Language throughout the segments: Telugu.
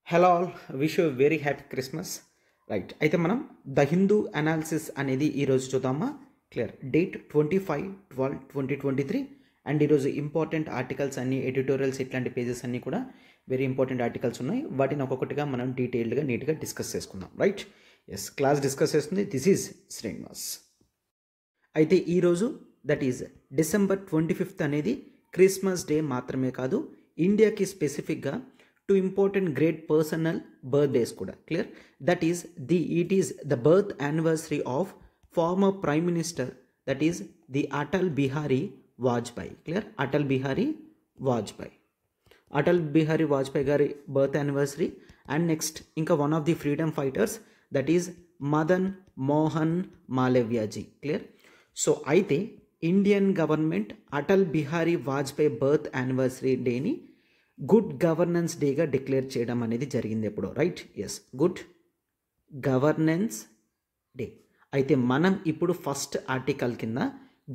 Hello all, wish you very happy Christmas. Right, అయితే మనం ద హిందూ అనాలిసిస్ అనేది ఈరోజు చూద్దామా? క్లియర్. డేట్ 25/12/2023. అండ్ ఈరోజు ఇంపార్టెంట్ ఆర్టికల్స్ అన్ని, ఎడిటోరియల్స్, ఇట్లాంటి పేజెస్ అన్నీ కూడా వెరీ ఇంపార్టెంట్ ఆర్టికల్స్ ఉన్నాయి. వాటిని ఒక్కొక్కటిగా మనం డీటెయిల్డ్గా నీట్గా డిస్కస్ చేసుకుందాం. రైట్, ఎస్, క్లాస్ డిస్కస్ చేస్తుంది. This is Srinivas. అయితే ఈరోజు దట్ ఈజ్ December 25th అనేది క్రిస్మస్ డే మాత్రమే కాదు, ఇండియాకి స్పెసిఫిక్గా too important great personal birthdays కూడా. Clear. That is it is the birth anniversary of former prime minister, that is the Atal Bihari Vajpayee. Clear. Atal Bihari Vajpayee గారి బర్త్ యానివర్సరీ. అండ్ నెక్స్ట్ ఇంకా one of the freedom fighters, that is Madan Mohan Malaviya ji. Clear. So అయితే Indian government Atal Bihari Vajpayee birth anniversary డేని గుడ్ గవర్నెన్స్ డేగా డిక్లేర్ చేయడం అనేది జరిగింది ఎప్పుడో. Right, yes, good governance day. అయితే మనం ఇప్పుడు ఫస్ట్ ఆర్టికల్ కింద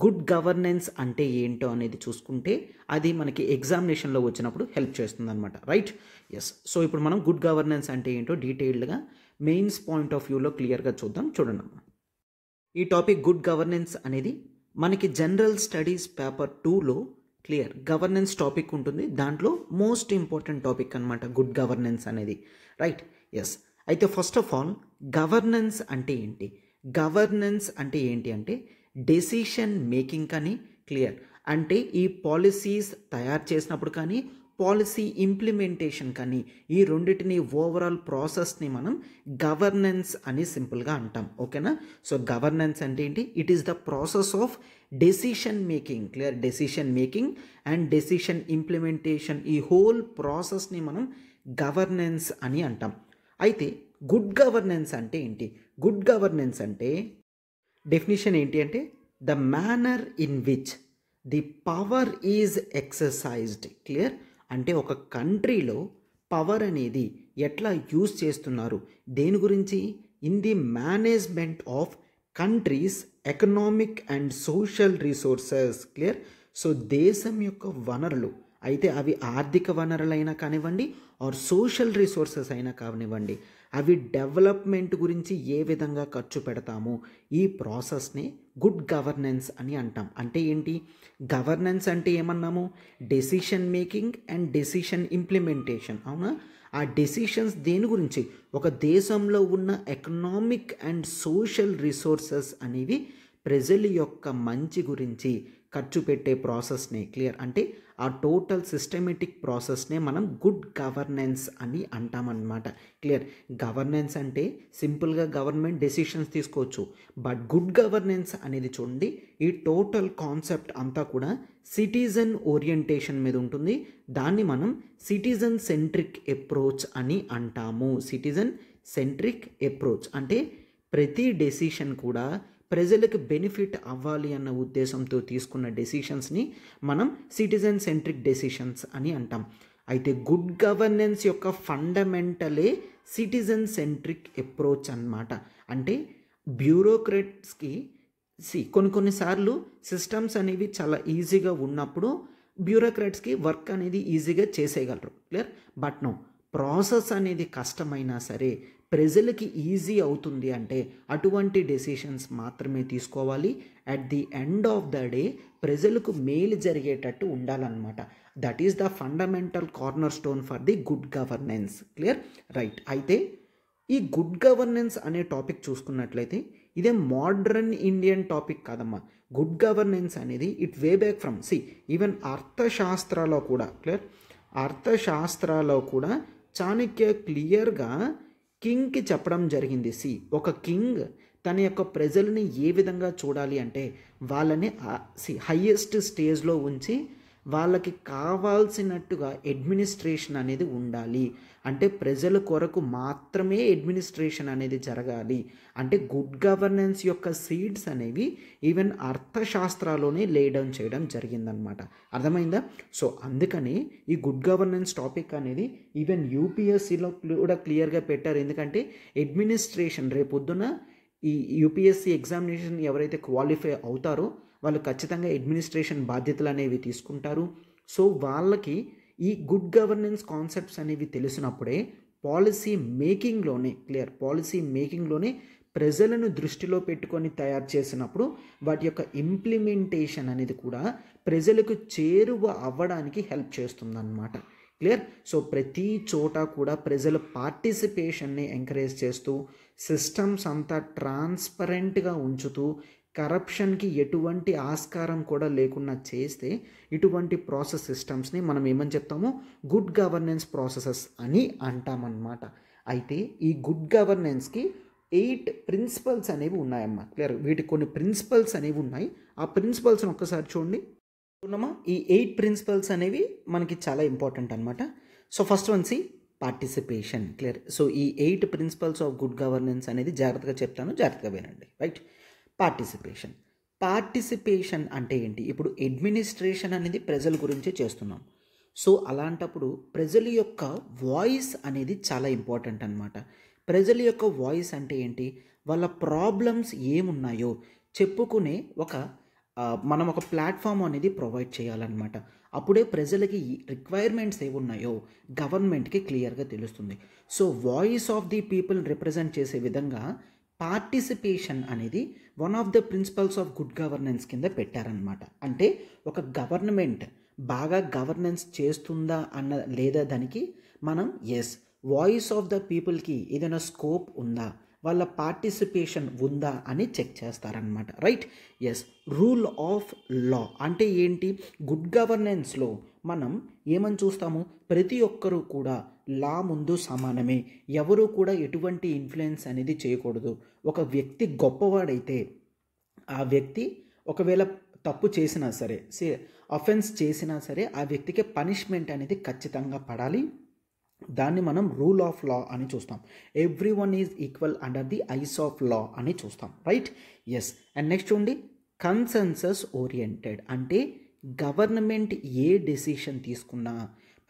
గుడ్ గవర్నెన్స్ అంటే ఏంటో అనేది చూసుకుంటే అది మనకి ఎగ్జామినేషన్లో వచ్చినప్పుడు హెల్ప్ చేస్తుంది అనమాట. Right, yes. సో ఇప్పుడు మనం గుడ్ గవర్నెన్స్ అంటే ఏంటో డీటెయిల్డ్గా మెయిన్స్ పాయింట్ ఆఫ్ వ్యూలో క్లియర్గా చూద్దాం. చూడండి అమ్మా, ఈ టాపిక్ గుడ్ గవర్నెన్స్ అనేది మనకి జనరల్ స్టడీస్ పేపర్ 2లో క్లియర్ గవర్నెన్స్ టాపిక్ ఉంటుంది. దాంట్లో మోస్ట్ ఇంపార్టెంట్ టాపిక్ అనమాట గుడ్ గవర్నెన్స్ అనేది. Right, yes. అయితే ఫస్ట్ ఆఫ్ ఆల్ గవర్నెన్స్ అంటే ఏంటి? గవర్నెన్స్ అంటే ఏంటి అంటే డెసిషన్ మేకింగ్ కానీ, క్లియర్, అంటే ఈ పాలసీస్ తయారు చేసినప్పుడు కానీ, పాలసీ ఇంప్లిమెంటేషన్ కానీ, ఈ రెండింటిని ఓవరాల్ ప్రాసెస్ని మనం గవర్నెన్స్ అని సింపుల్గా అంటాం. ఓకేనా? సో గవర్నెన్స్ అంటే ఏంటి? It is the process of decision making. Clear. Decision making and decision implementation, ఈ హోల్ ప్రాసెస్ని మనం గవర్నెన్స్ అని అంటాం. అయితే గుడ్ గవర్నెన్స్ అంటే ఏంటి? గుడ్ గవర్నెన్స్ అంటే డెఫినిషన్ ఏంటి అంటే the manner in which the power is exercised. Clear. అంటే ఒక కంట్రీలో పవర్ అనేది ఎట్లా యూజ్ చేస్తున్నారు, దేని గురించి? In the management of countries economic and social resources. Clear. So దేశం యొక్క వనరులు, అయితే అవి ఆర్థిక వనరులైనా కానివ్వండి, ఆర్ సోషల్ రిసోర్సెస్ అయినా కానివ్వండి, అవి డెవలప్మెంట్ గురించి ఏ విధంగా ఖర్చు పెడతాము, ఈ ప్రాసెస్ని గుడ్ గవర్నెన్స్ అని అంటాం. అంటే ఏంటి? గవర్నెన్స్ అంటే ఏమన్నాము? Decision making and decision implementation. అవునా? ఆ డెసిషన్స్ దేని గురించి? ఒక దేశంలో ఉన్న ఎకనామిక్ అండ్ సోషల్ రిసోర్సెస్ అనేవి ప్రజల యొక్క మంచి గురించి ఖర్చు పెట్టే ప్రాసెస్ని, క్లియర్, అంటే ఆ టోటల్ సిస్టమేటిక్ ప్రాసెస్నే మనం గుడ్ గవర్నెన్స్ అని అంటామన్నమాట. క్లియర్. గవర్నెన్స్ అంటే సింపుల్గా గవర్నమెంట్ డెసిషన్స్ తీసుకోవచ్చు, బట్ గుడ్ గవర్నెన్స్ అనేది చూడండి, ఈ టోటల్ కాన్సెప్ట్ అంతా కూడా సిటిజన్ ఓరియంటేషన్ మీద ఉంటుంది. దాన్ని మనం సిటిజన్ సెంట్రిక్ అప్రోచ్ అని అంటాము. సిటిజన్ సెంట్రిక్ అప్రోచ్ అంటే ప్రతి డెసిషన్ కూడా ప్రజలకు బెనిఫిట్ అవ్వాలి అన్న ఉద్దేశంతో తీసుకున్న డెసిషన్స్ని మనం సిటిజన్ సెంట్రిక్ డెసిషన్స్ అని అంటాం. అయితే గుడ్ గవర్నెన్స్ యొక్క ఫండమెంటలే సిటిజన్ సెంట్రిక్ అప్రోచ్ అన్నమాట. అంటే బ్యూరోక్రాట్స్కి కొన్నిసార్లు సిస్టమ్స్ అనేవి చాలా ఈజీగా ఉన్నప్పుడు బ్యూరోక్రాట్స్కి వర్క్ అనేది ఈజీగా చేసేయగలరు. క్లియర్. బట్ నో, ప్రాసెస్ అనేది కష్టమైనా సరే ప్రజలకి ఈజీ అవుతుంది అంటే అటువంటి డెసిషన్స్ మాత్రమే తీసుకోవాలి. At the end of the day ప్రజలకు మేలు జరిగేటట్టు ఉండాలన్నమాట. That is the fundamental cornerstone for the good governance. Clear. Right. అయితే ఈ గుడ్ గవర్నెన్స్ అనే టాపిక్ చూసుకున్నట్లయితే ఇదే మోడ్రన్ ఇండియన్ టాపిక్ కాదమ్మా. గుడ్ గవర్నెన్స్ అనేది it way back from even అర్థశాస్త్రాలో కూడా, క్లియర్, అర్థశాస్త్రాలో కూడా చాణక్య క్లియర్గా కింగ్కి చెప్పడం జరిగింది. ఒక కింగ్ తన యొక్క ప్రజల్ని ఏ విధంగా చూడాలి అంటే వాళ్ళని హయ్యెస్ట్ స్టేజ్లో ఉంచి వాళ్ళకి కావాల్సినట్టుగా అడ్మినిస్ట్రేషన్ అనేది ఉండాలి. అంటే ప్రజల కొరకు మాత్రమే అడ్మినిస్ట్రేషన్ అనేది జరగాలి. అంటే గుడ్ గవర్నెన్స్ యొక్క సీడ్స్ అనేవి ఈవెన్ అర్థశాస్త్రాల్లోనే లేడౌన్ చేయడం జరిగిందనమాట. అర్థమైందా? సో అందుకని ఈ గుడ్ గవర్నెన్స్ టాపిక్ అనేది ఈవెన్ యూపీఎస్సీలో కూడా క్లియర్గా పెట్టారు. ఎందుకంటే అడ్మినిస్ట్రేషన్ రేపొద్దున ఈ యూపీఎస్సీ ఎగ్జామినేషన్ ఎవరైతే క్వాలిఫై అవుతారో వాళ్ళు ఖచ్చితంగా అడ్మినిస్ట్రేషన్ బాధ్యతలు అనేవి తీసుకుంటారు. సో వాళ్ళకి ఈ గుడ్ గవర్నెన్స్ కాన్సెప్ట్స్ అనేవి తెలిసినప్పుడే పాలసీ మేకింగ్లోనే పాలసీ మేకింగ్లోనే ప్రజలను దృష్టిలో పెట్టుకొని తయారు చేసినప్పుడు వాటి యొక్క ఇంప్లిమెంటేషన్ అనేది కూడా ప్రజలకు చేరువ అవ్వడానికి హెల్ప్ చేస్తుందన్నమాట. క్లియర్. సో ప్రతి చోట కూడా ప్రజల పార్టిసిపేషన్ని ఎంకరేజ్ చేస్తూ సిస్టమ్స్ అంతా ట్రాన్స్పరెంట్గా ఉంచుతూ కరప్షన్కి ఎటువంటి ఆస్కారం కూడా లేకుండా చేస్తే ఇటువంటి ప్రాసెస్ సిస్టమ్స్ని మనం ఏమని చెప్తాము, గుడ్ గవర్నెన్స్ ప్రాసెసెస్ అని అంటామన్నమాట. అయితే ఈ గుడ్ గవర్నెన్స్కి 8 ప్రిన్సిపల్స్ అనేవి ఉన్నాయమ్మా. క్లియర్. వీటికి కొన్ని ప్రిన్సిపల్స్ అనేవి ఉన్నాయి. ఆ ప్రిన్సిపల్స్ని ఒక్కసారి చూడండి. చూడమ్మా, ఈ 8 ప్రిన్సిపల్స్ అనేవి మనకి చాలా ఇంపార్టెంట్ అనమాట. So first one see participation. Clear. So ఈ 8 ప్రిన్సిపల్స్ ఆఫ్ గుడ్ గవర్నెన్స్ అనేది జాగ్రత్తగా చెప్తాను, జాగ్రత్తగా వినండి. రైట్. పార్టిసిపేషన్ అంటే ఏంటి? ఇప్పుడు అడ్మినిస్ట్రేషన్ అనేది ప్రజల గురించి చేస్తున్నాం. సో అలాంటప్పుడు ప్రజల యొక్క వాయిస్ అనేది చాలా ఇంపార్టెంట్ అనమాట. ప్రజల యొక్క వాయిస్ అంటే ఏంటి? వాళ్ళ ప్రాబ్లమ్స్ ఏమున్నాయో చెప్పుకునే మనం ఒక ప్లాట్ఫామ్ అనేది ప్రొవైడ్ చేయాలన్నమాట. అప్పుడే ప్రజలకి రిక్వైర్మెంట్స్ ఏమున్నాయో గవర్నమెంట్కి క్లియర్గా తెలుస్తుంది. So voice of the people represent చేసే విధంగా పార్టిసిపేషన్ అనేది one of the principles of good governance కింద పెట్టారనమాట. అంటే ఒక గవర్నమెంట్ బాగా గవర్నెన్స్ చేస్తుందా అన్న లేదా దానికి మనం వాయిస్ ఆఫ్ ద పీపుల్కి ఏదైనా స్కోప్ ఉందా, వాళ్ళ పార్టిసిపేషన్ ఉందా అని చెక్ చేస్తారనమాట. రైట్. రూల్ ఆఫ్ లా అంటే ఏంటి? గుడ్ గవర్నెన్స్లో మనం ఏమని చూస్తాము? ప్రతి ఒక్కరూ కూడా లా ముందు సమానమే, ఎవరు కూడా ఎటువంటి ఇన్ఫ్లుయెన్స్ అనేది చేయకూడదు. ఒక వ్యక్తి గొప్పవాడైతే ఆ వ్యక్తి ఒకవేళ తప్పు చేసినా సరే, అఫెన్స్ చేసినా సరే ఆ వ్యక్తికి పనిష్మెంట్ అనేది ఖచ్చితంగా పడాలి. దాన్ని మనం రూల్ ఆఫ్ లా అని చూస్తాం. Every one is equal under the eyes of law అని చూస్తాం. రైట్. అండ్ నెక్స్ట్ చూడండి, కన్సెన్సస్ ఓరియంటెడ్ అంటే గవర్నమెంట్ ఏ డెసిషన్ తీసుకున్నా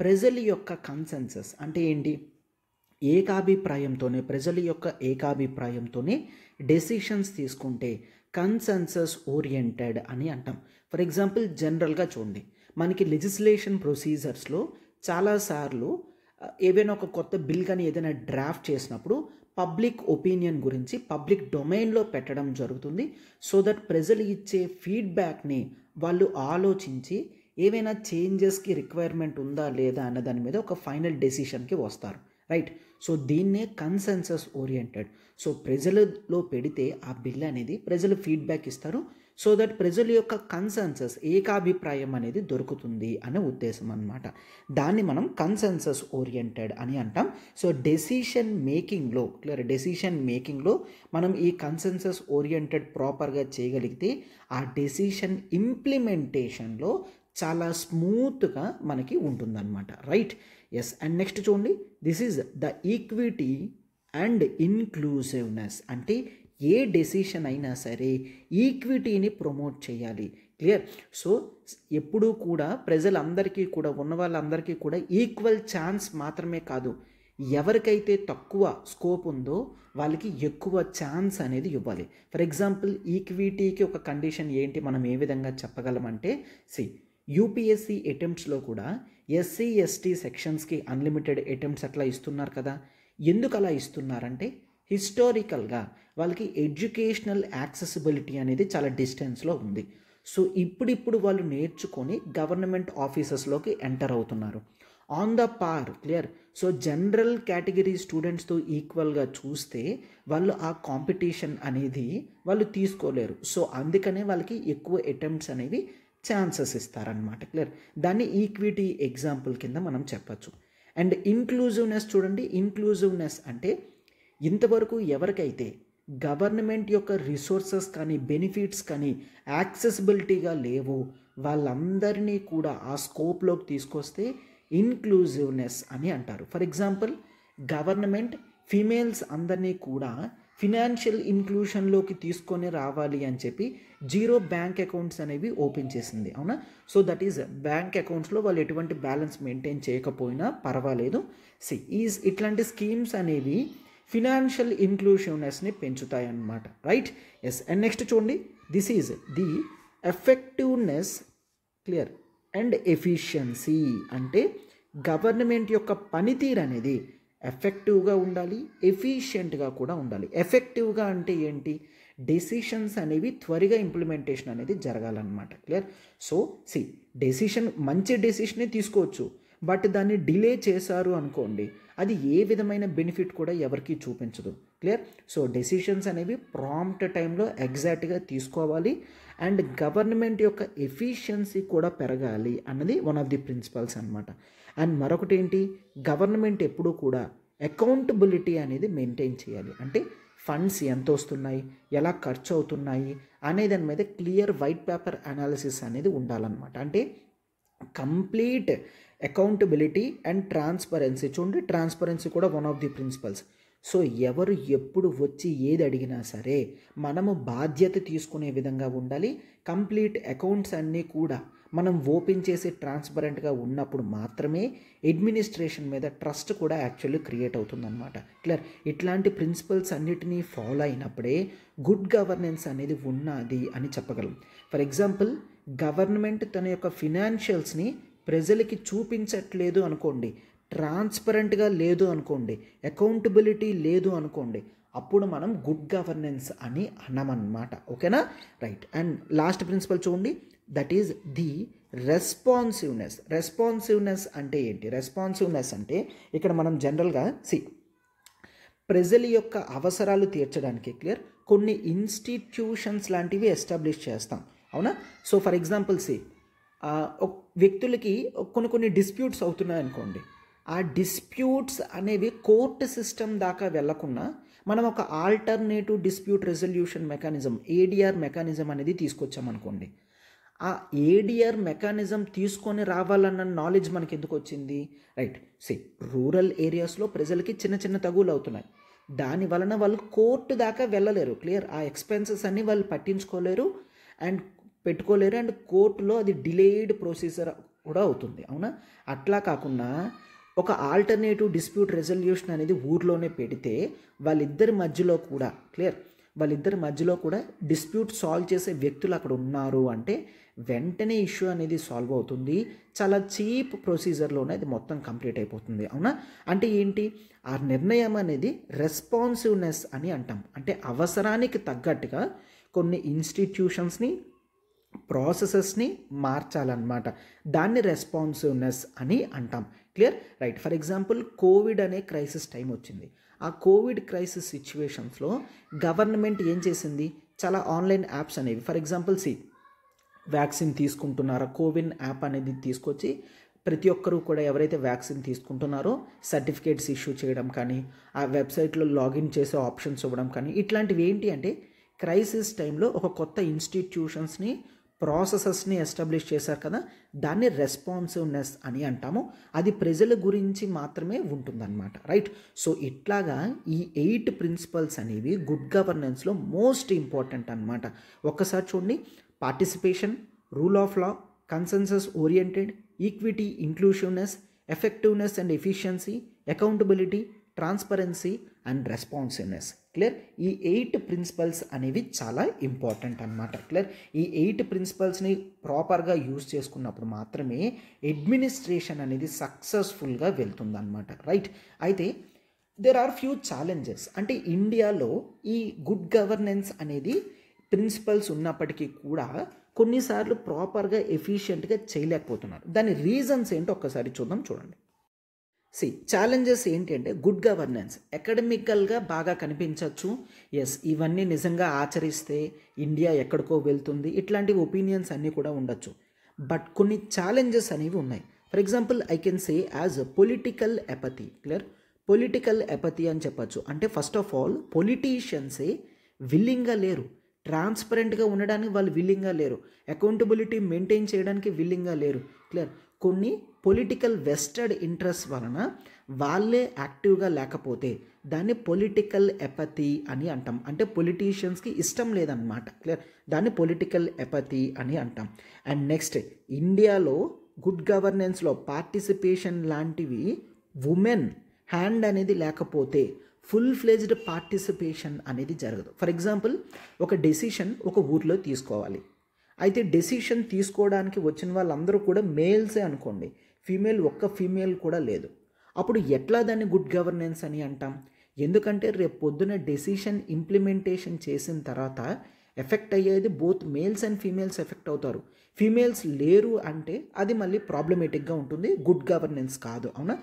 ప్రజల యొక్క కన్సెన్సస్ అంటే ఏంటి? ప్రజల యొక్క ఏకాభిప్రాయంతోనే డెసిషన్స్ తీసుకుంటే కన్సెన్సస్ ఓరియంటెడ్ అని అంటాం. ఫర్ ఎగ్జాంపుల్ జనరల్గా చూడండి, మనకి లెజిస్లేషన్ ప్రొసీజర్స్లో చాలాసార్లు ఏవైనా ఒక కొత్త బిల్ కానీ ఏదైనా డ్రాఫ్ట్ చేసినప్పుడు పబ్లిక్ ఒపీనియన్ గురించి పబ్లిక్ డొమైన్లో పెట్టడం జరుగుతుంది. సో దట్ ప్రజలు ఇచ్చే ఫీడ్బ్యాక్ని వాళ్ళు ఆలోచించి ఏవైనా చేంజెస్కి రిక్వైర్మెంట్ ఉందా లేదా అన్న దాని మీద ఒక ఫైనల్ డెసిషన్కి వస్తారు. రైట్. సో దీన్నే కన్సెన్సస్ ఓరియంటెడ్. సో ప్రజలలో పెడితే ఆ బిల్ అనేది ప్రజలు ఫీడ్బ్యాక్ ఇస్తారు. సో దట్ ప్రజల యొక్క కన్సెన్సస్ ఏకాభిప్రాయం అనేది దొరుకుతుంది అనే ఉద్దేశం అన్నమాట. దాన్ని మనం కన్సెన్సస్ ఓరియంటెడ్ అని అంటాం. సో డెసిషన్ మేకింగ్లో మనం ఈ కన్సెన్సస్ ఓరియంటెడ్ ప్రాపర్గా చేయగలిగితే ఆ డెసిషన్ ఇంప్లిమెంటేషన్లో చాలా స్మూత్గా మనకి ఉంటుందన్నమాట. రైట్. అండ్ నెక్స్ట్ చూడండి, this is the equity and inclusiveness అంటే ఏ డెసిషన్ అయినా సరే ఈక్విటీని ప్రమోట్ చేయాలి. క్లియర్. సో ఎప్పుడూ కూడా ప్రజలందరికీ కూడా ఉన్న వాళ్ళందరికీ కూడా ఈక్వల్ ఛాన్స్ మాత్రమే కాదు, ఎవరికైతే తక్కువ స్కోప్ ఉందో వాళ్ళకి ఎక్కువ ఛాన్స్ అనేది ఇవ్వాలి. ఫర్ ఎగ్జాంపుల్ ఈక్విటీకి ఒక కండిషన్ ఏంటి, మనం ఏ విధంగా చెప్పగలమంటే యూపీఎస్సీ అటెంప్ట్స్లో కూడా ఎస్సీ ఎస్టీ సెక్షన్స్కి అన్లిమిటెడ్ అటెంప్ట్స్ అట్లా ఇస్తున్నారు కదా. ఎందుకు అలా ఇస్తున్నారంటే హిస్టారికల్గా వాళ్ళకి ఎడ్యుకేషనల్ యాక్సెసిబిలిటీ అనేది చాలా డిస్టెన్స్లో ఉంది. సో ఇప్పుడిప్పుడు వాళ్ళు నేర్చుకొని గవర్నమెంట్ ఆఫీసెస్లోకి ఎంటర్ అవుతున్నారు ఆన్ ద పార్. క్లియర్. సో జనరల్ కేటగిరీ స్టూడెంట్స్తో ఈక్వల్గా చూస్తే వాళ్ళు ఆ కాంపిటీషన్ అనేది వాళ్ళు తీసుకోలేరు. సో అందుకనే వాళ్ళకి ఎక్కువ అటెంప్ట్స్ అనేవి ఛాన్సెస్ ఇస్తారనమాట. క్లియర్. దాన్ని ఈక్విటీ ఎగ్జాంపుల్ కింద మనం చెప్పచ్చు. అండ్ ఇన్క్లూజివ్నెస్ చూడండి, ఇన్క్లూజివ్నెస్ అంటే ఇంతవరకు ఎవరికైతే గవర్నమెంట్ యొక్క రిసోర్సెస్ కానీ బెనిఫిట్స్ కానీ యాక్సెసిబిలిటీగా లేవో వాళ్ళందరినీ కూడా ఆ స్కోప్లోకి తీసుకొస్తే ఇన్క్లూజివ్నెస్ అని అంటారు. ఫర్ ఎగ్జాంపుల్ గవర్నమెంట్ ఫీమేల్స్ అందరినీ కూడా ఫినాన్షియల్ ఇంక్లూషన్లోకి తీసుకొని రావాలి అని చెప్పి 0 బ్యాంక్ అకౌంట్స్ అనేవి ఓపెన్ చేసింది. అవునా. సో దట్ ఈజ్ బ్యాంక్ అకౌంట్స్లో వాళ్ళు ఎటువంటి బ్యాలెన్స్ మెయింటైన్ చేయకపోయినా పర్వాలేదు. ఇట్లాంటి స్కీమ్స్ అనేవి ఫినాన్షియల్ ఇన్క్లూసివ్నెస్ని పెంచుతాయి అన్నమాట. రైట్. అండ్ నెక్స్ట్ చూడండి, this is the effectiveness. Clear. And efficiency అంటే గవర్నమెంట్ యొక్క పనితీరు అనేది ఎఫెక్టివ్గా ఉండాలి, ఎఫిషియెంట్గా కూడా ఉండాలి. ఎఫెక్టివ్గా అంటే ఏంటి? డెసిషన్స్ అనేవి త్వరగా ఇంప్లిమెంటేషన్ అనేది జరగాలన్నమాట. క్లియర్? సో డెసిషన్ మంచి డెసిషనే తీసుకోవచ్చు, బట్ దాన్ని డిలే చేశారు అనుకోండి, అది ఏ విధమైన బెనిఫిట్ కూడా ఎవరికి చూపించదు. క్లియర్? సో డెసిషన్స్ అనేవి ప్రాంప్ట్ టైంలో ఎగ్జాక్ట్గా తీసుకోవాలి అండ్ గవర్నమెంట్ యొక్క ఎఫిషియన్సీ కూడా పెరగాలి అన్నది వన్ ఆఫ్ ది ప్రిన్సిపల్స్ అనమాట. అండ్ మరొకటి ఏంటి? గవర్నమెంట్ ఎప్పుడూ కూడా అకౌంటబిలిటీ అనేది మెయింటైన్ చేయాలి. అంటే ఫండ్స్ ఎంత వస్తున్నాయి, ఎలా ఖర్చు అవుతున్నాయి అనే దాని మీద క్లియర్ వైట్ పేపర్ అనాలిసిస్ అనేది ఉండాలన్నమాట. అంటే కంప్లీట్ అకౌంటబిలిటీ అండ్ ట్రాన్స్పరెన్సీ. చూడండి, ట్రాన్స్పరెన్సీ కూడా one of the principles. So ఎవరు ఎప్పుడు వచ్చి ఏది అడిగినా సరే మనము బాధ్యత తీసుకునే విధంగా ఉండాలి. కంప్లీట్ అకౌంట్స్ అన్నీ కూడా మనం ఓపెన్ చేసి ట్రాన్స్పరెంట్గా ఉన్నప్పుడు మాత్రమే అడ్మినిస్ట్రేషన్ మీద ట్రస్ట్ కూడా యాక్చువల్లీ క్రియేట్ అవుతుందన్నమాట. క్లియర్? ఇట్లాంటి ప్రిన్సిపల్స్ అన్నిటినీ ఫాలో అయినప్పుడే గుడ్ గవర్నెన్స్ అనేది ఉన్నది అని చెప్పగలం. ఫర్ ఎగ్జాంపుల్, గవర్నమెంట్ తన యొక్క ఫినాన్షియల్స్ని ప్రజలకి చూపించట్లేదు అనుకోండి, ట్రాన్స్పరెంట్గా లేదు అనుకోండి, అకౌంటబిలిటీ లేదు అనుకోండి, అప్పుడు మనం గుడ్ గవర్నెన్స్ అని అన్నమన్నమాట. ఓకేనా? రైట్. అండ్ లాస్ట్ ప్రిన్సిపల్ చూడండి, that is the responsiveness. Responsiveness అంటే ఏంటి? రెస్పాన్సివ్నెస్ అంటే ఇక్కడ మనం జనరల్గా ప్రజల యొక్క అవసరాలు తీర్చడానికి క్లియర్ కొన్ని ఇన్స్టిట్యూషన్స్ లాంటివి ఎస్టాబ్లిష్ చేస్తాం. అవునా? సో ఫర్ ఎగ్జాంపుల్ వ్యక్తులకి కొన్ని డిస్ప్యూట్స్ అవుతున్నాయి అనుకోండి, ఆ డిస్ప్యూట్స్ అనేవి కోర్టు సిస్టమ్ దాకా వెళ్లకుండా మనం ఒక alternative dispute resolution mechanism, ADR mechanism అనేది తీసుకొచ్చామనుకోండి. ఆ ఏడిఆర్ మెకానిజం తీసుకొని రావాలన్న నాలెడ్జ్ మనకి ఎందుకు వచ్చింది? రైట్. రూరల్ ఏరియాస్లో ప్రజలకి చిన్న చిన్న తగులు అవుతున్నాయి, దాని వలన వాళ్ళు కోర్టు దాకా వెళ్ళలేరు. క్లియర్? ఆ ఎక్స్పెన్సెస్ అన్ని వాళ్ళు పట్టించుకోలేరు అండ్ పెట్టుకోలేరు, అండ్ కోర్టులో అది డిలేడ్ ప్రొసీజర్ కూడా అవుతుంది. అవునా? అట్లా కాకుండా ఒక ఆల్టర్నేటివ్ డిస్ప్యూట్ రెజల్యూషన్ అనేది ఊర్లోనే పెడితే వాళ్ళిద్దరి మధ్యలో కూడా డిస్ప్యూట్ సాల్వ్ చేసే వ్యక్తులు అక్కడ ఉన్నారు అంటే వెంటనే ఇష్యూ అనేది సాల్వ్ అవుతుంది. చాలా చీప్ ప్రొసీజర్లోనే అది మొత్తం కంప్లీట్ అయిపోతుంది. అవునా? అంటే ఏంటి? ఆ నిర్ణయం అనేది రెస్పాన్సివ్నెస్ అని అంటాం. అంటే అవసరానికి తగ్గట్టుగా కొన్ని ఇన్స్టిట్యూషన్స్ని, ప్రాసెసెస్ని మార్చాలన్నమాట. దాన్ని రెస్పాన్సివ్నెస్ అని అంటాం. Clear? Right. For example, Covid అనే క్రైసిస్ టైం వచ్చింది. ఆ కోవిడ్ క్రైసిస్ సిచ్యువేషన్స్లో గవర్నమెంట్ ఏం చేసింది? చాలా ఆన్లైన్ యాప్స్ అనేవి, ఫర్ ఎగ్జాంపుల్ వ్యాక్సిన్ తీసుకుంటున్నారా, కోవిన్ యాప్ అనేది తీసుకొచ్చి ప్రతి ఒక్కరూ కూడా ఎవరైతే వ్యాక్సిన్ తీసుకుంటున్నారో సర్టిఫికేట్స్ ఇష్యూ చేయడం కానీ, ఆ వెబ్సైట్లో లాగిన్ చేసే ఆప్షన్స్ ఇవ్వడం కానీ, ఇట్లాంటివి ఏంటి అంటే క్రైసిస్ టైంలో ఒక కొత్త ఇన్స్టిట్యూషన్స్ని, ప్రాసెసెస్ని ఎస్టాబ్లిష్ చేశారు కదా, దాన్ని రెస్పాన్సివ్నెస్ అని అంటాము. అది ప్రజల గురించి మాత్రమే ఉంటుందన్నమాట. రైట్. సో ఇట్లాగా ఈ 8 ప్రిన్సిపల్స్ అనేవి గుడ్ గవర్నెన్స్లో మోస్ట్ ఇంపార్టెంట్ అన్నమాట. ఒక్కసారి చూడండి, participation, rule of law, consensus oriented, equity, inclusiveness, effectiveness and efficiency, accountability, transparency and responsiveness. Clear? ఈ 8 ప్రిన్సిపల్స్ అనేవి చాలా ఇంపార్టెంట్ అన్నమాట. క్లియర్? ఈ 8 ప్రిన్సిపల్స్ని ప్రాపర్గా యూజ్ చేసుకున్నప్పుడు మాత్రమే అడ్మినిస్ట్రేషన్ అనేది సక్సెస్ఫుల్గా వెళ్తుందన్నమాట. రైట్. అయితే దేర్ ఆర్ ఫ్యూ ఛాలెంజెస్. అంటే ఇండియాలో ఈ గుడ్ గవర్నెన్స్ అనేది ప్రిన్సిపల్స్ ఉన్నప్పటికీ కూడా కొన్నిసార్లు ప్రాపర్గా ఎఫిషియెంట్గా చేయలేకపోతున్నారు. దాని రీజన్స్ ఏంటో ఒక్కసారి చూడండి. ఛాలెంజెస్ ఏంటి అంటే, గుడ్ గవర్నెన్స్ అకాడమికల్గా బాగా కనిపించవచ్చు. ఎస్, ఇవన్నీ నిజంగా ఆచరిస్తే ఇండియా ఎక్కడికో వెళ్తుంది, ఇట్లాంటి ఒపీనియన్స్ అన్నీ కూడా ఉండొచ్చు. బట్ కొన్ని ఛాలెంజెస్ అనేవి ఉన్నాయి. For example, I can say as political ఎపతి. Clear? Political ఎపతి అని చెప్పచ్చు. అంటే ఫస్ట్ ఆఫ్ ఆల్ పొలిటీషియన్సే విల్లింగ్గా లేరు, ట్రాన్స్పరెంట్గా ఉండడానికి వాళ్ళు విల్లింగ్గా లేరు, అకౌంటబిలిటీ మెయింటైన్ చేయడానికి విల్లింగ్గా లేరు. క్లియర్? కొన్ని పొలిటికల్ వెస్టెడ్ ఇంట్రెస్ట్ వలన వాళ్ళే యాక్టివ్గా లేకపోతే దాన్ని పొలిటికల్ ఎపతి అని అంటాం. అంటే పొలిటీషియన్స్కి ఇష్టం లేదన్నమాట. క్లియర్? దాన్ని పొలిటికల్ ఎపతి అని అంటాం. అండ్ నెక్స్ట్, ఇండియాలో గుడ్ గవర్నెన్స్లో పార్టిసిపేషన్ లాంటివి ఉమెన్ హ్యాండ్ అనేది లేకపోతే ఫుల్ ఫ్లెజ్డ్ పార్టిసిపేషన్ అనేది జరగదు. ఫర్ ఎగ్జాంపుల్, ఒక డెసిషన్ ఒక ఊర్లో తీసుకోవాలి. అయితే డెసిషన్ తీసుకోవడానికి వచ్చిన వాళ్ళందరూ కూడా మేల్సే అనుకోండి, ఒక్క ఫీమేల్ కూడా లేదు. అప్పుడు ఎట్లా దాన్ని గుడ్ గవర్నెన్స్ అని అంటాం? ఎందుకంటే రేపు పొద్దున డెసిషన్ ఇంప్లిమెంటేషన్ చేసిన తర్వాత ఎఫెక్ట్ అయ్యేది both males and females effect అవుతారు. ఫీమేల్స్ లేరు అంటే అది మళ్ళీ ప్రాబ్లమేటిక్గా ఉంటుంది, గుడ్ గవర్నెన్స్ కాదు. అవునా?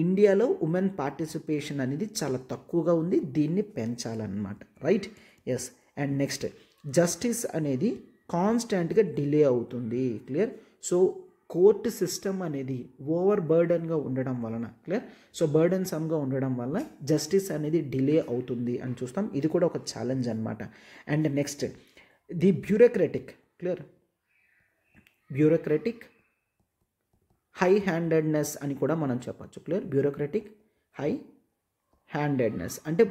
ఇండియాలో ఉమెన్ పార్టిసిపేషన్ అనేది చాలా తక్కువగా ఉంది, దీన్ని పెంచాలన్నమాట. Right? Yes. And next, justice అనేది కాన్స్టెంట్గా డిలే అవుతుంది. క్లియర్? సో కోర్టు సిస్టమ్ అనేది ఓవర్ బర్డన్గా ఉండడం వలన, క్లియర్, సో బర్డన్ సమ్గా ఉండడం వల్ల జస్టిస్ అనేది డిలే అవుతుంది అని చూస్తాం. ఇది కూడా ఒక ఛాలెంజ్ అనమాట. And next, the bureaucratic, clear, bureaucratic high handedness అని కూడా మనం చెప్పచ్చు. క్లియర్? బ్యూరోక్రటిక్ హై హ్యాండెడ్నెస్ అంటే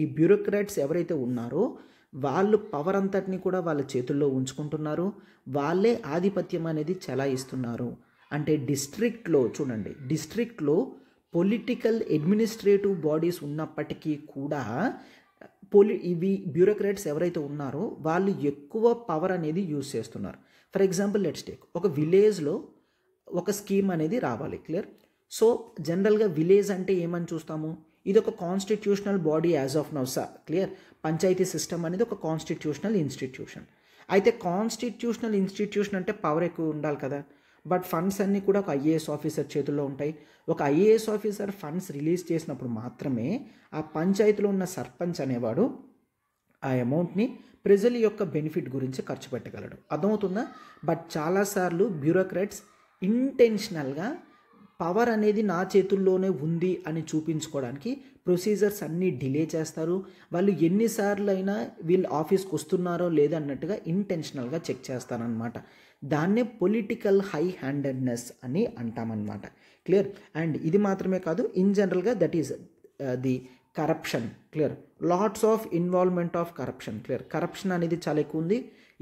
ఈ బ్యూరోక్రాట్స్ ఎవరైతే ఉన్నారో వాళ్ళు పవర్ అంతటిని కూడా వాళ్ళ చేతుల్లో ఉంచుకుంటున్నారు, వాళ్ళే ఆధిపత్యం అనేది చెలాయిస్తున్నారు. అంటే డిస్ట్రిక్ట్లో చూడండి, డిస్ట్రిక్ట్లో పొలిటికల్ అడ్మినిస్ట్రేటివ్ బాడీస్ ఉన్నప్పటికీ కూడా ఇవి బ్యూరోక్రాట్స్ ఎవరైతే ఉన్నారో వాళ్ళు ఎక్కువ పవర్ అనేది యూజ్ చేస్తున్నారు. ఫర్ ఎగ్జాంపుల్ లెట్స్ టేక్, ఒక విలేజ్లో ఒక స్కీమ్ అనేది రావాలి. క్లియర్? సో జనరల్గా విలేజ్ అంటే ఏమని చూస్తాము? ఇది ఒక constitutional body as of now. Clear? Panchayati system అనేది ఒక కాన్స్టిట్యూషనల్ ఇన్స్టిట్యూషన్. అయితే కాన్స్టిట్యూషనల్ ఇన్స్టిట్యూషన్ అంటే పవర్ ఎక్కువ ఉండాలి కదా, బట్ ఫండ్స్ అన్నీ కూడా ఒక ఐఏఎస్ ఆఫీసర్ చేతుల్లో ఉంటాయి. ఒక ఐఏఎస్ ఆఫీసర్ ఫండ్స్ రిలీజ్ చేసినప్పుడు మాత్రమే ఆ పంచాయతీలో ఉన్న సర్పంచ్ అనేవాడు ఆ అమౌంట్ని ప్రజల యొక్క బెనిఫిట్ గురించి ఖర్చు పెట్టగలడు. అర్థమవుతుందా? బట్ చాలాసార్లు బ్యూరోక్రాట్స్ ఇంటెన్షనల్గా పవర్ అనేది నా చేతుల్లోనే ఉంది అని చూపించుకోవడానికి ప్రొసీజర్స్ అన్నీ డిలే చేస్తారు. వాళ్ళు ఎన్నిసార్లు అయినా వీళ్ళు ఆఫీస్కి వస్తున్నారో లేదన్నట్టుగా ఇంటెన్షనల్గా చెక్ చేస్తారనమాట. దాన్నే పొలిటికల్ హై హ్యాండెడ్నెస్ అని అంటామన్నమాట. క్లియర్? అండ్ ఇది మాత్రమే కాదు, ఇన్ జనరల్గా that is the corruption. Clear? Lots of involvement of corruption. Clear? Corruption అనేది చాలా ఎక్కువ ఉంది.